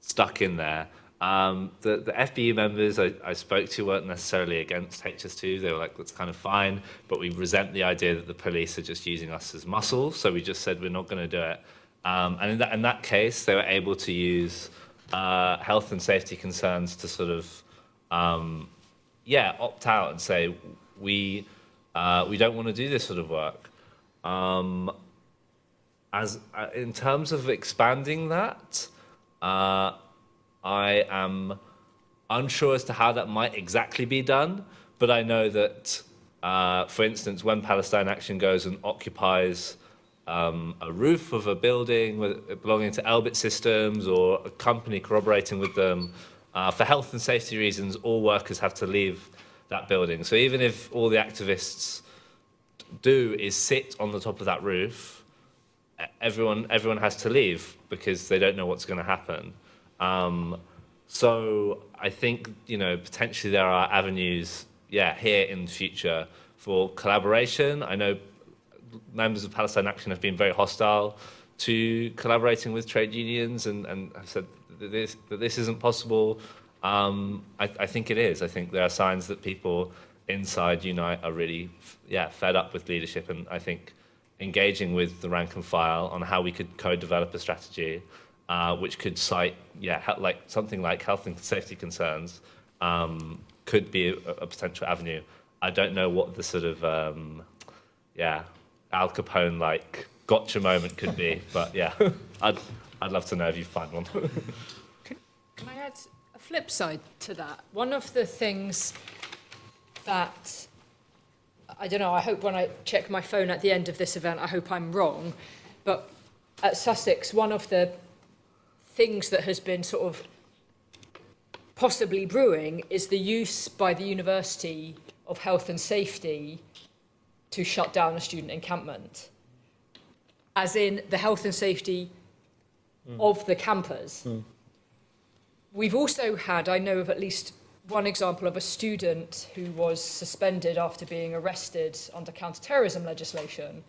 stuck in there. The FBE members I spoke to weren't necessarily against HS2. They were like, that's kind of fine, but we resent the idea that the police are just using us as muscle, so we just said we're not going to do it. And in that case, they were able to use health and safety concerns to sort of, opt out and say, we don't want to do this sort of work. In terms of expanding that, I am unsure as to how that might exactly be done, but I know that, for instance, when Palestine Action goes and occupies a roof of a building belonging to Elbit Systems or a company corroborating with them, for health and safety reasons, all workers have to leave that building. So even if all the activists do is sit on the top of that roof, everyone has to leave because they don't know what's going to happen. So I think, potentially there are avenues, here in the future for collaboration. I know members of Palestine Action have been very hostile to collaborating with trade unions and have said that this isn't possible. I think it is. I think there are signs that people inside Unite are really, fed up with leadership, and I think engaging with the rank and file on how we could co-develop a strategy which could cite, like something like health and safety concerns, could be a potential avenue. I don't know what the sort of, Al Capone-like gotcha moment could be, but I'd love to know if you find one. Can I add a flip side to that? One of the things that, I don't know, I hope when I check my phone at the end of this event, I hope I'm wrong, but at Sussex, one of the things that has been sort of possibly brewing is the use by the university of health and safety to shut down a student encampment, as in the health and safety of the campers. We've also had, I know of at least one example of a student who was suspended after being arrested under counter-terrorism legislation,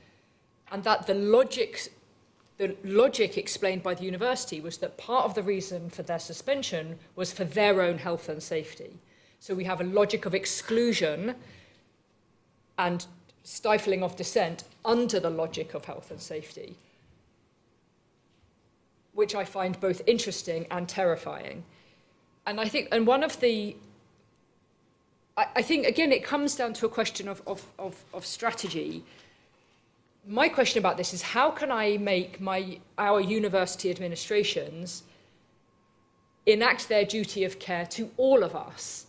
and that the logic explained by the university was that part of the reason for their suspension was for their own health and safety. So we have a logic of exclusion and stifling of dissent under the logic of health and safety, which I find both interesting and terrifying. And I think, and one of the, I think, again, it comes down to a question of strategy. My question about this is, how can I make our university administrations enact their duty of care to all of us?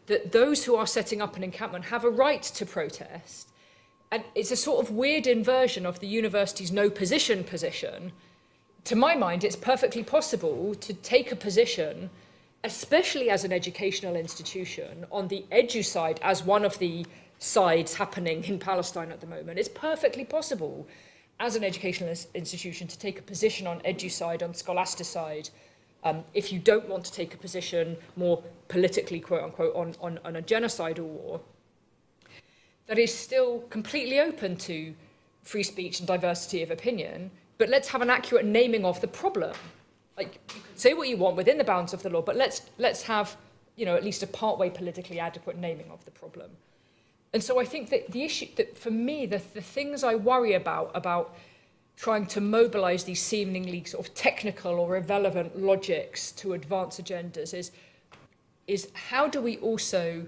That those who are setting up an encampment have a right to protest. And it's a sort of weird inversion of the university's no position. To my mind, it's perfectly possible to take a position, especially as an educational institution, on the eduside as one of the sides happening in Palestine at the moment. It's perfectly possible as an educational institution to take a position on eduside, on scholasticide, if you don't want to take a position more politically, quote unquote, on a genocidal war, that is still completely open to free speech and diversity of opinion. But let's have an accurate naming of the problem. Like, you can say what you want within the bounds of the law, but let's have, at least a partway politically adequate naming of the problem. And so I think that the issue, that for me, the things I worry about trying to mobilize these seemingly sort of technical or irrelevant logics to advance agendas is how do we also,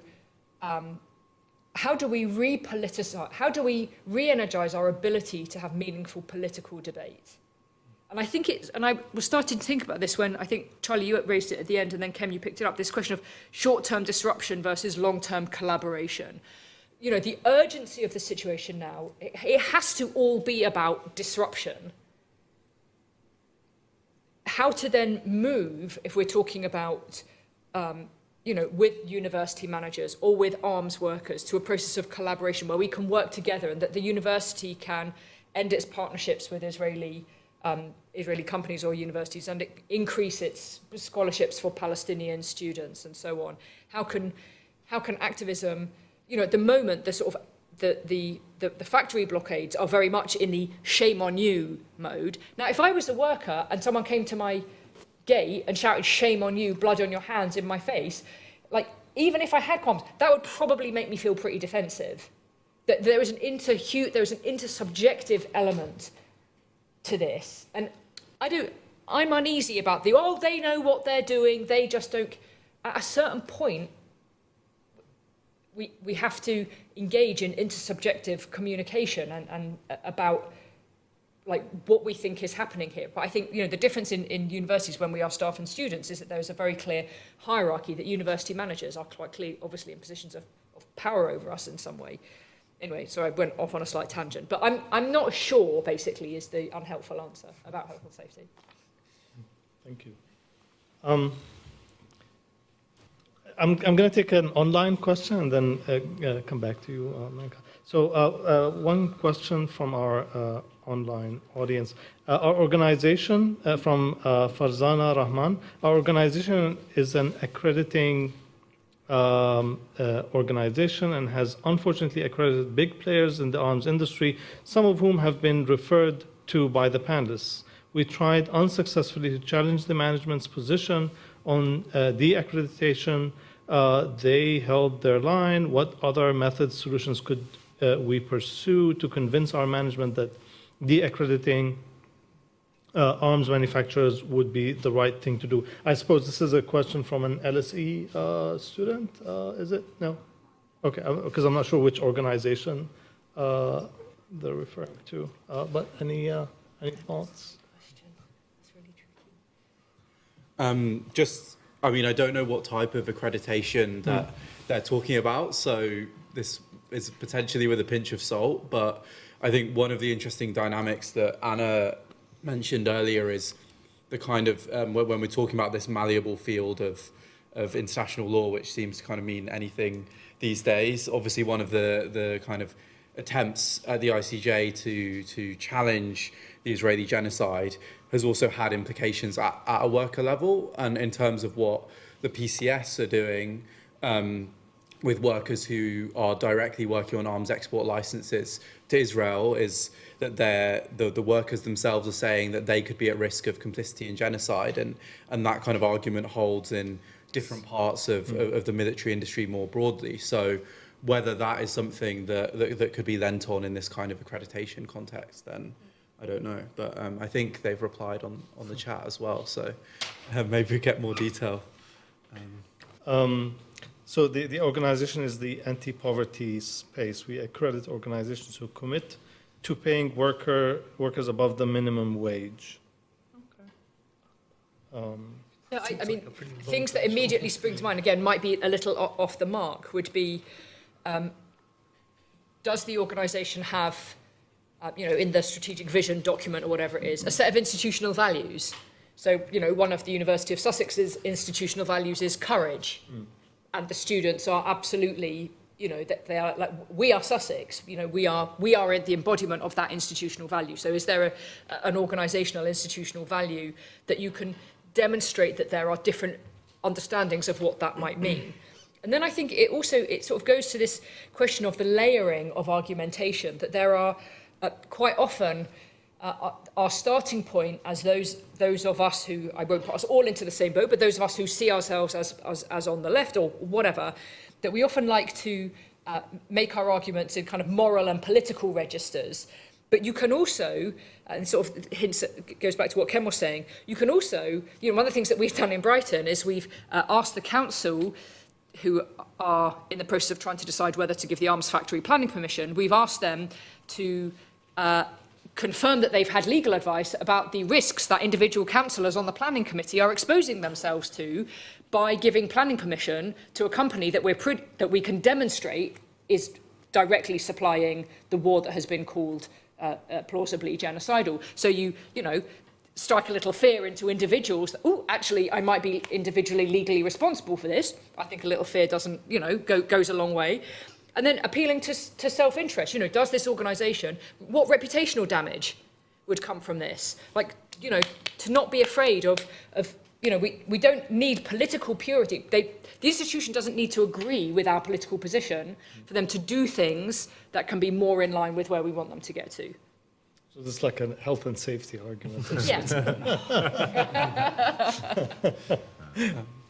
how do we re-politicize, how do we re-energize our ability to have meaningful political debate? And I think and I was starting to think about this when I think, Charlie, you raised it at the end, and then Khem, you picked it up, this question of short-term disruption versus long-term collaboration. The urgency of the situation now, it has to all be about disruption. How to then move, if we're talking about, with university managers or with arms workers, to a process of collaboration where we can work together and that the university can end its partnerships with Israeli companies or universities and increase its scholarships for Palestinian students and so on. How can activism, at the moment, the sort of the factory blockades are very much in the shame on you mode. Now, if I was a worker and someone came to my gate and shouted shame on you, blood on your hands in my face, like, even if I had qualms, that would probably make me feel pretty defensive. That there was an intersubjective element to this. And I'm uneasy about they know what they're doing, they just don't. At a certain point, we have to engage in intersubjective communication and about like what we think is happening here. But I think the difference in universities when we are staff and students is that there is a very clear hierarchy, that university managers are quite clear, obviously in positions of power over us in some way. Anyway, so I went off on a slight tangent, but I'm not sure, basically, is the unhelpful answer about health and safety. Thank you. I'm going to take an online question and then come back to you, Manka. One question from our online audience. Our organization, from Farzana Rahman, our organization is an accrediting organization and has unfortunately accredited big players in the arms industry, some of whom have been referred to by the panelists. We tried unsuccessfully to challenge the management's position on de-accreditation. They held their line. What other methods, solutions could we pursue to convince our management that de-accrediting arms manufacturers would be the right thing to do? I suppose this is a question from an LSE student, is it? No? Okay, because I'm not sure which organization they're referring to. But any thoughts? I mean, I don't know what type of accreditation that they're talking about, so this is potentially with a pinch of salt, but I think one of the interesting dynamics that Anna mentioned earlier is the kind of, when we're talking about this malleable field of international law, which seems to kind of mean anything these days. Obviously, one of the kind of attempts at the ICJ to challenge the Israeli genocide has also had implications at a worker level, and in terms of what the PCS are doing with workers who are directly working on arms export licenses to Israel, is that the workers themselves are saying that they could be at risk of complicity in genocide, and that kind of argument holds in different parts of the military industry more broadly. So whether that is something that could be lent on in this kind of accreditation context, then I don't know. But I think they've replied on the chat as well, so maybe we get more detail. So the organization is the Anti-Poverty Space. We accredit organizations who commit to paying workers above the minimum wage. Yeah, I mean, things that immediately spring to mind, again, might be a little off the mark, would be, does the organisation have, in the strategic vision document or whatever it is, a set of institutional values? So, one of the University of Sussex's institutional values is courage. And the students are absolutely, that they are like, we are Sussex, we are the embodiment of that institutional value. So is there an organisational institutional value that you can demonstrate that there are different understandings of what that might mean? And then I think it sort of goes to this question of the layering of argumentation, that there are quite often our starting point as those of us who, I won't put us all into the same boat, but those of us who see ourselves as on the left or whatever, that we often like to make our arguments in kind of moral and political registers. But you can also, and sort of goes back to what Khem was saying, you can also, one of the things that we've done in Brighton is we've asked the council, who are in the process of trying to decide whether to give the arms factory planning permission, we've asked them to confirm that they've had legal advice about the risks that individual councillors on the planning committee are exposing themselves to by giving planning permission to a company that we can demonstrate is directly supplying the war that has been called plausibly genocidal. So you strike a little fear into individuals that, oh, actually, I might be individually legally responsible for this. I think a little fear doesn't, goes a long way. And then appealing to self-interest. Does this organisation, what reputational damage would come from this? Like, to not be afraid of we don't need political purity. The institution doesn't need to agree with our political position for them to do things that can be more in line with where we want them to get to. So this is like a health and safety argument. Yes.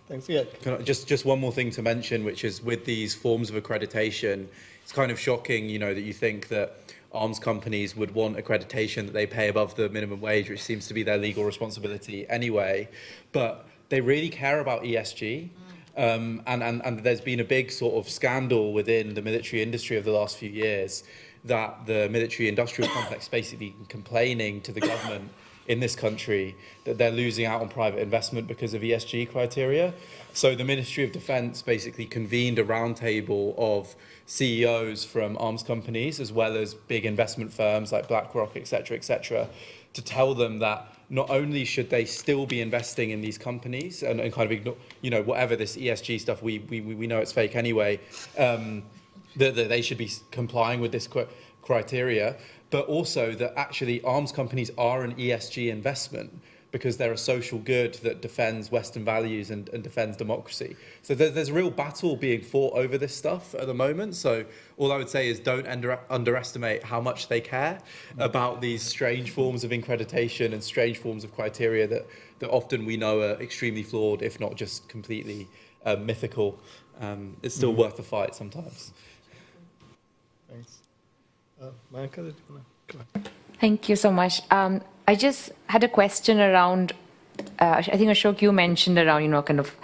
Thanks. Yeah. Just one more thing to mention, which is with these forms of accreditation, it's kind of shocking, that you think that arms companies would want accreditation that they pay above the minimum wage, which seems to be their legal responsibility anyway. But they really care about ESG. And there's been a big sort of scandal within the military industry of the last few years that the military industrial complex basically complaining to the government in this country that they're losing out on private investment because of ESG criteria. So the Ministry of Defence basically convened a roundtable of CEOs from arms companies as well as big investment firms like BlackRock, et cetera, to tell them that not only should they still be investing in these companies and kind of ignore, whatever this ESG stuff, we know it's fake anyway, that they should be complying with this criteria, but also that actually arms companies are an ESG investment because they're a social good that defends Western values and defends democracy. So there's a real battle being fought over this stuff at the moment. So all I would say is don't underestimate how much they care about these strange forms of accreditation and strange forms of criteria that often we know are extremely flawed, if not just completely mythical. It's still worth the fight sometimes. Thanks. Monica, did you want to go ahead? Thank you so much. I just had a question around, I think Ashok, you mentioned around, kind of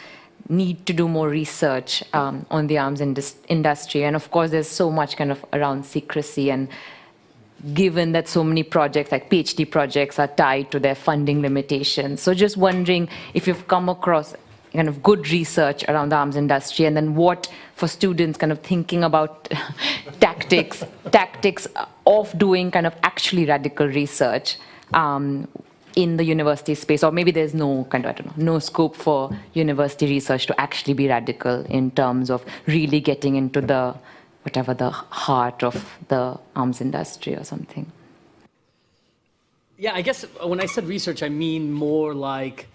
need to do more research on the arms industry. And of course, there's so much kind of around secrecy, and given that so many projects, like PhD projects, are tied to their funding limitations. So just wondering if you've come across kind of good research around the arms industry, and then what for students kind of thinking about tactics of doing kind of actually radical research in the university space, or maybe there's no kind of, I don't know, no scope for university research to actually be radical in terms of really getting into the, whatever, the heart of the arms industry or something. Yeah, I guess when I said research, I mean more like,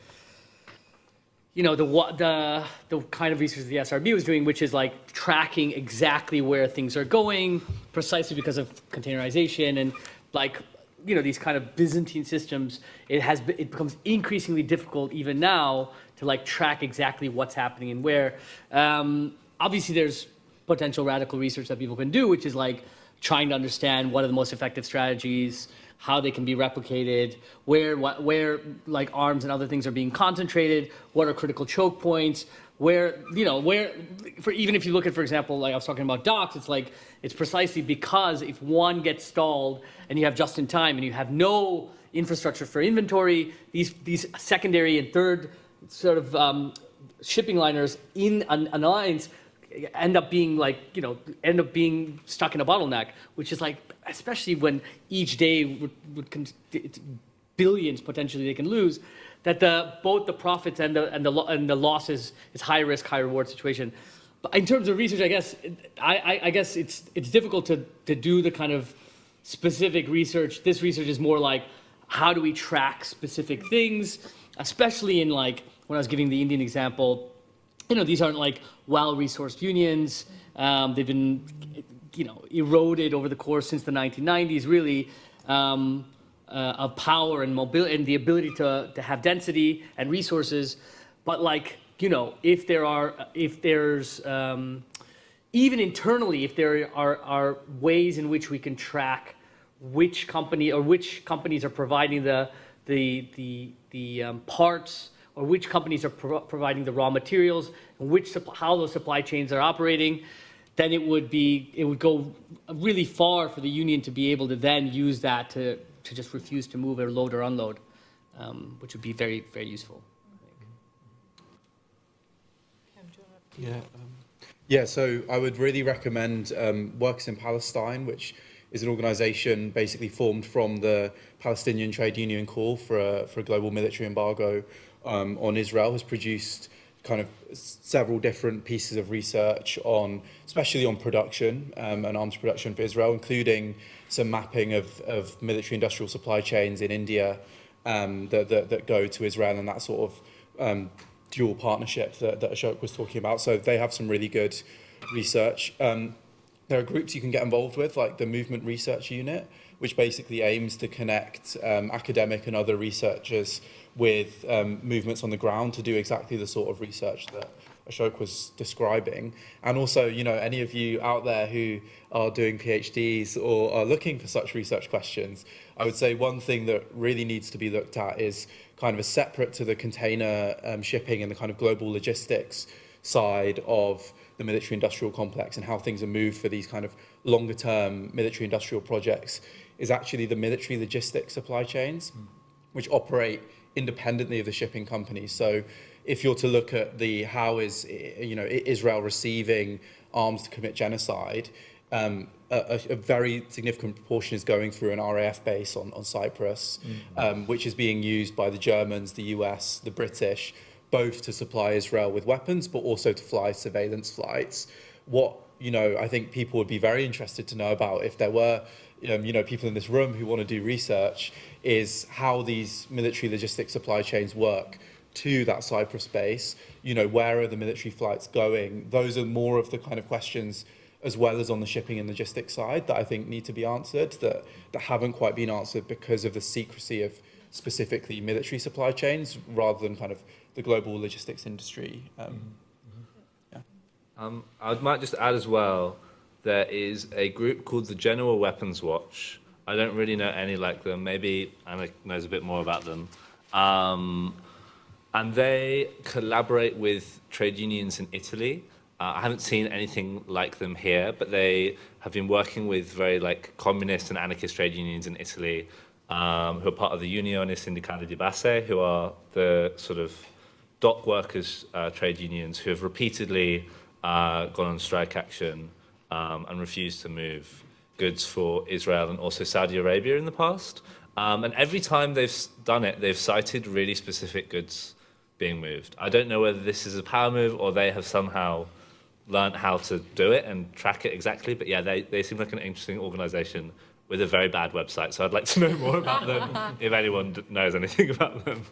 the kind of research the SRB was doing, which is like tracking exactly where things are going, precisely because of containerization and like, these kind of Byzantine systems. It becomes increasingly difficult even now to like track exactly what's happening and where. Obviously, there's potential radical research that people can do, which is like trying to understand what are the most effective strategies, how they can be replicated, where like arms and other things are being concentrated, what are critical choke points, even if you look at, for example, like I was talking about docks, it's precisely because if one gets stalled and you have just in time and you have no infrastructure for inventory, these secondary and third sort of shipping liners in an alliance end up being stuck in a bottleneck, which is like, especially when each day it's billions potentially they can lose, that both the profits and the losses is high risk, high reward situation. But in terms of research, I guess it's difficult to do the kind of specific research. This research is more like, how do we track specific things, especially in like, when I was giving the Indian example, these aren't like well-resourced unions. They've been, eroded over the course since the 1990s, really, of power and mobility and the ability to have density and resources. But like, if there's even internally, if there are ways in which we can track which company or which companies are providing the parts, or which companies are providing the raw materials, and how those supply chains are operating, then it would go really far for the union to be able to then use that to just refuse to move or load or unload, which would be very, very useful. Yeah, so I would really recommend Works in Palestine, which is an organisation basically formed from the Palestinian Trade Union call for a global military embargo on Israel, has produced kind of several different pieces of research especially on production and arms production for Israel, including some mapping of military-industrial supply chains in India that go to Israel, and that sort of dual partnership that Ashok was talking about. So they have some really good research. There are groups you can get involved with, like the Movement Research Unit, which basically aims to connect academic and other researchers with movements on the ground to do exactly the sort of research that Ashok was describing. And also, any of you out there who are doing PhDs or are looking for such research questions, I would say one thing that really needs to be looked at is kind of a separate to the container shipping and the kind of global logistics side of the military-industrial complex and how things are moved for these kind of longer-term military-industrial projects, is actually the military logistics supply chains, which operate independently of the shipping companies. So if you're to look at how is Israel receiving arms to commit genocide, a very significant proportion is going through an RAF base on Cyprus, which is being used by the Germans, the US, the British, both to supply Israel with weapons, but also to fly surveillance flights. What I think people would be very interested to know about if there were, people in this room who want to do research, is how these military logistics supply chains work to that Cyprus base. Where are the military flights going? Those are more of the kind of questions, as well as on the shipping and logistics side, that I think need to be answered, that haven't quite been answered because of the secrecy of specifically military supply chains, rather than kind of the global logistics industry. I might just add as well, there is a group called the General Weapons Watch. I don't really know any like them. Maybe Anna knows a bit more about them. And they collaborate with trade unions in Italy. I haven't seen anything like them here, but they have been working with very communist and anarchist trade unions in Italy, who are part of the Unione Sindacale di Base, who are the sort of dock workers trade unions who have repeatedly gone on strike action and refused to move goods for Israel and also Saudi Arabia in the past. And every time they've done it, they've cited really specific goods being moved. I don't know whether this is a power move or they have somehow learned how to do it and track it exactly. But yeah, they seem like an interesting organisation with a very bad website. So I'd like to know more about them if anyone knows anything about them.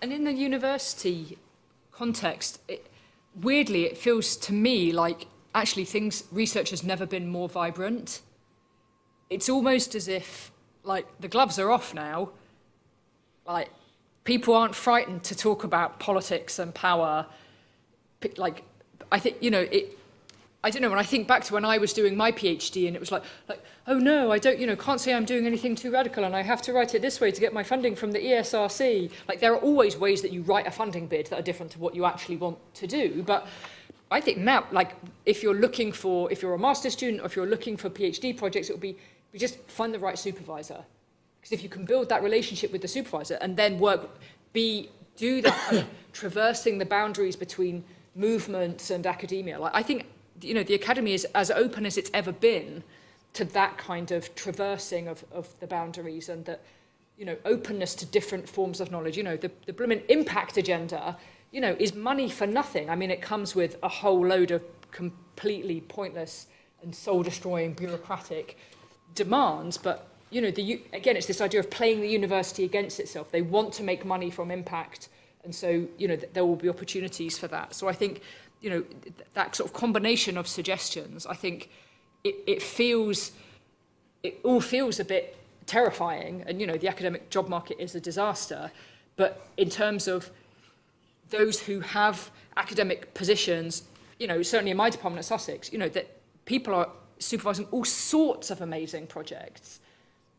And in the university context, weirdly, it feels to me like actually research has never been more vibrant. It's almost as if the gloves are off now. People aren't frightened to talk about politics and power. I think, I don't know, when I think back to when I was doing my PhD and it was oh no, I don't, can't say I'm doing anything too radical and I have to write it this way to get my funding from the ESRC. There are always ways that you write a funding bid that are different to what you actually want to do. But I think now, if you're a master's student or if you're looking for PhD projects, it would be just find the right supervisor. Because if you can build that relationship with the supervisor and then do that kind of traversing the boundaries between movements and academia, I think the academy is as open as it's ever been to that kind of traversing of the boundaries and that openness to different forms of knowledge. The blooming impact agenda is money for nothing. I mean, it comes with a whole load of completely pointless and soul-destroying bureaucratic demands, but again, it's this idea of playing the university against itself. They want to make money from impact, and so there will be opportunities for that. So I think that sort of combination of suggestions, I think it all feels a bit terrifying, and the academic job market is a disaster. But in terms of those who have academic positions, certainly in my department at Sussex, that people are supervising all sorts of amazing projects.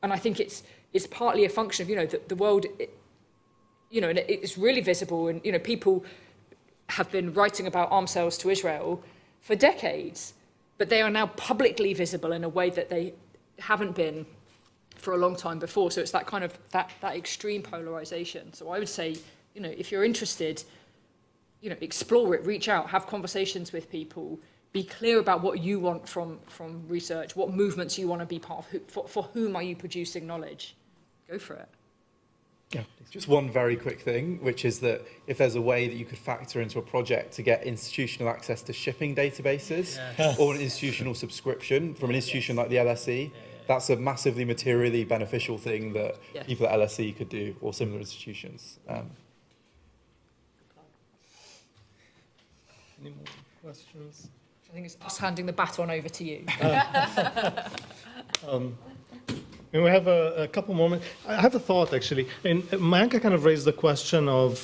And I think it's partly a function of, the world, and it's really visible. And, people have been writing about arms sales to Israel for decades, but they are now publicly visible in a way that they haven't been for a long time before. So it's that kind of, that extreme polarization. So I would say, if you're interested, explore it, reach out, have conversations with people, be clear about what you want from research, what movements you want to be part of, for whom are you producing knowledge. Go for it. Yeah. Just one very quick thing, which is that if there's a way that you could factor into a project to get institutional access to shipping databases or an institutional subscription from an institution like the LSE, that's a massively materially beneficial thing that people at LSE could do, or similar institutions. Any more questions? I think it's us handing the baton over to you. We have a couple more minutes. I have a thought, actually. And Mayanka kind of raised the question of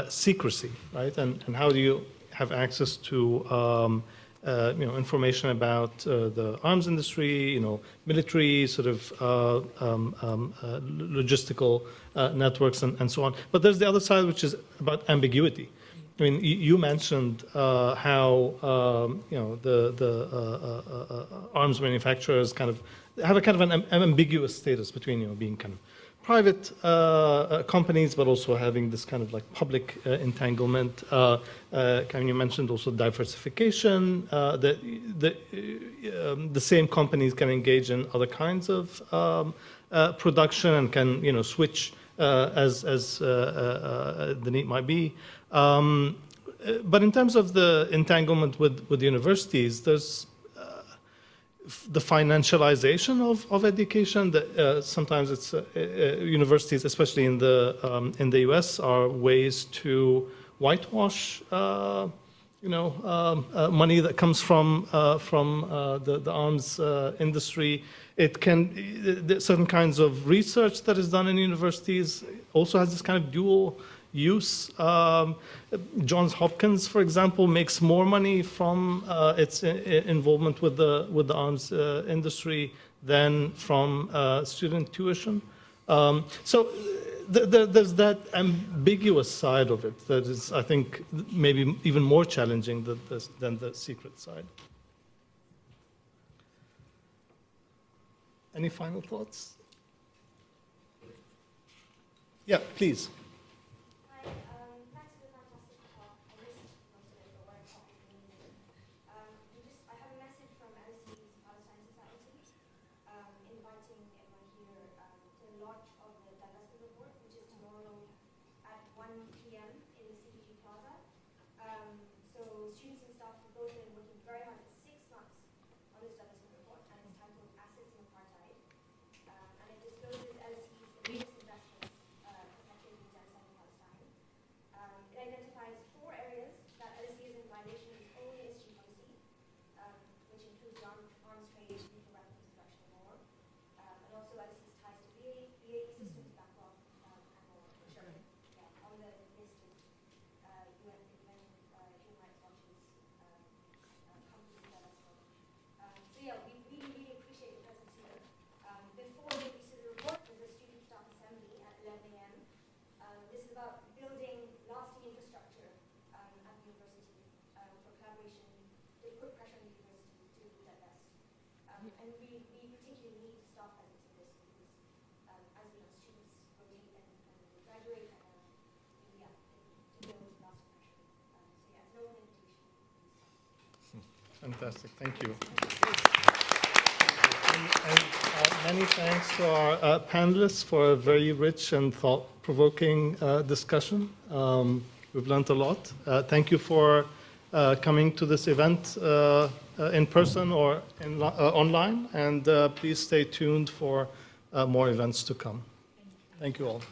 secrecy, right? And how do you have access to information about the arms industry, military sort of logistical networks and so on. But there's the other side, which is about ambiguity. I mean, you mentioned how the arms manufacturers kind of have a kind of an ambiguous status between being kind of private companies, but also having this kind of public entanglement. You mentioned also diversification. The same companies can engage in other kinds of production and can switch as the need might be. but in terms of the entanglement with universities, there's the financialization of education. That sometimes it's universities, especially in the U.S., are ways to whitewash, money that comes from the arms industry. It can certain kinds of research that is done in universities also has this kind of dual use. Johns Hopkins, for example, makes more money from its involvement with the arms industry than from student tuition. So there's that ambiguous side of it that is, I think, maybe even more challenging than the secret side. Any final thoughts? Yeah, please. Fantastic, thank you. And many thanks to our panelists for a very rich and thought-provoking discussion. We've learned a lot. Thank you for coming to this event in person or online, and please stay tuned for more events to come. Thank you all.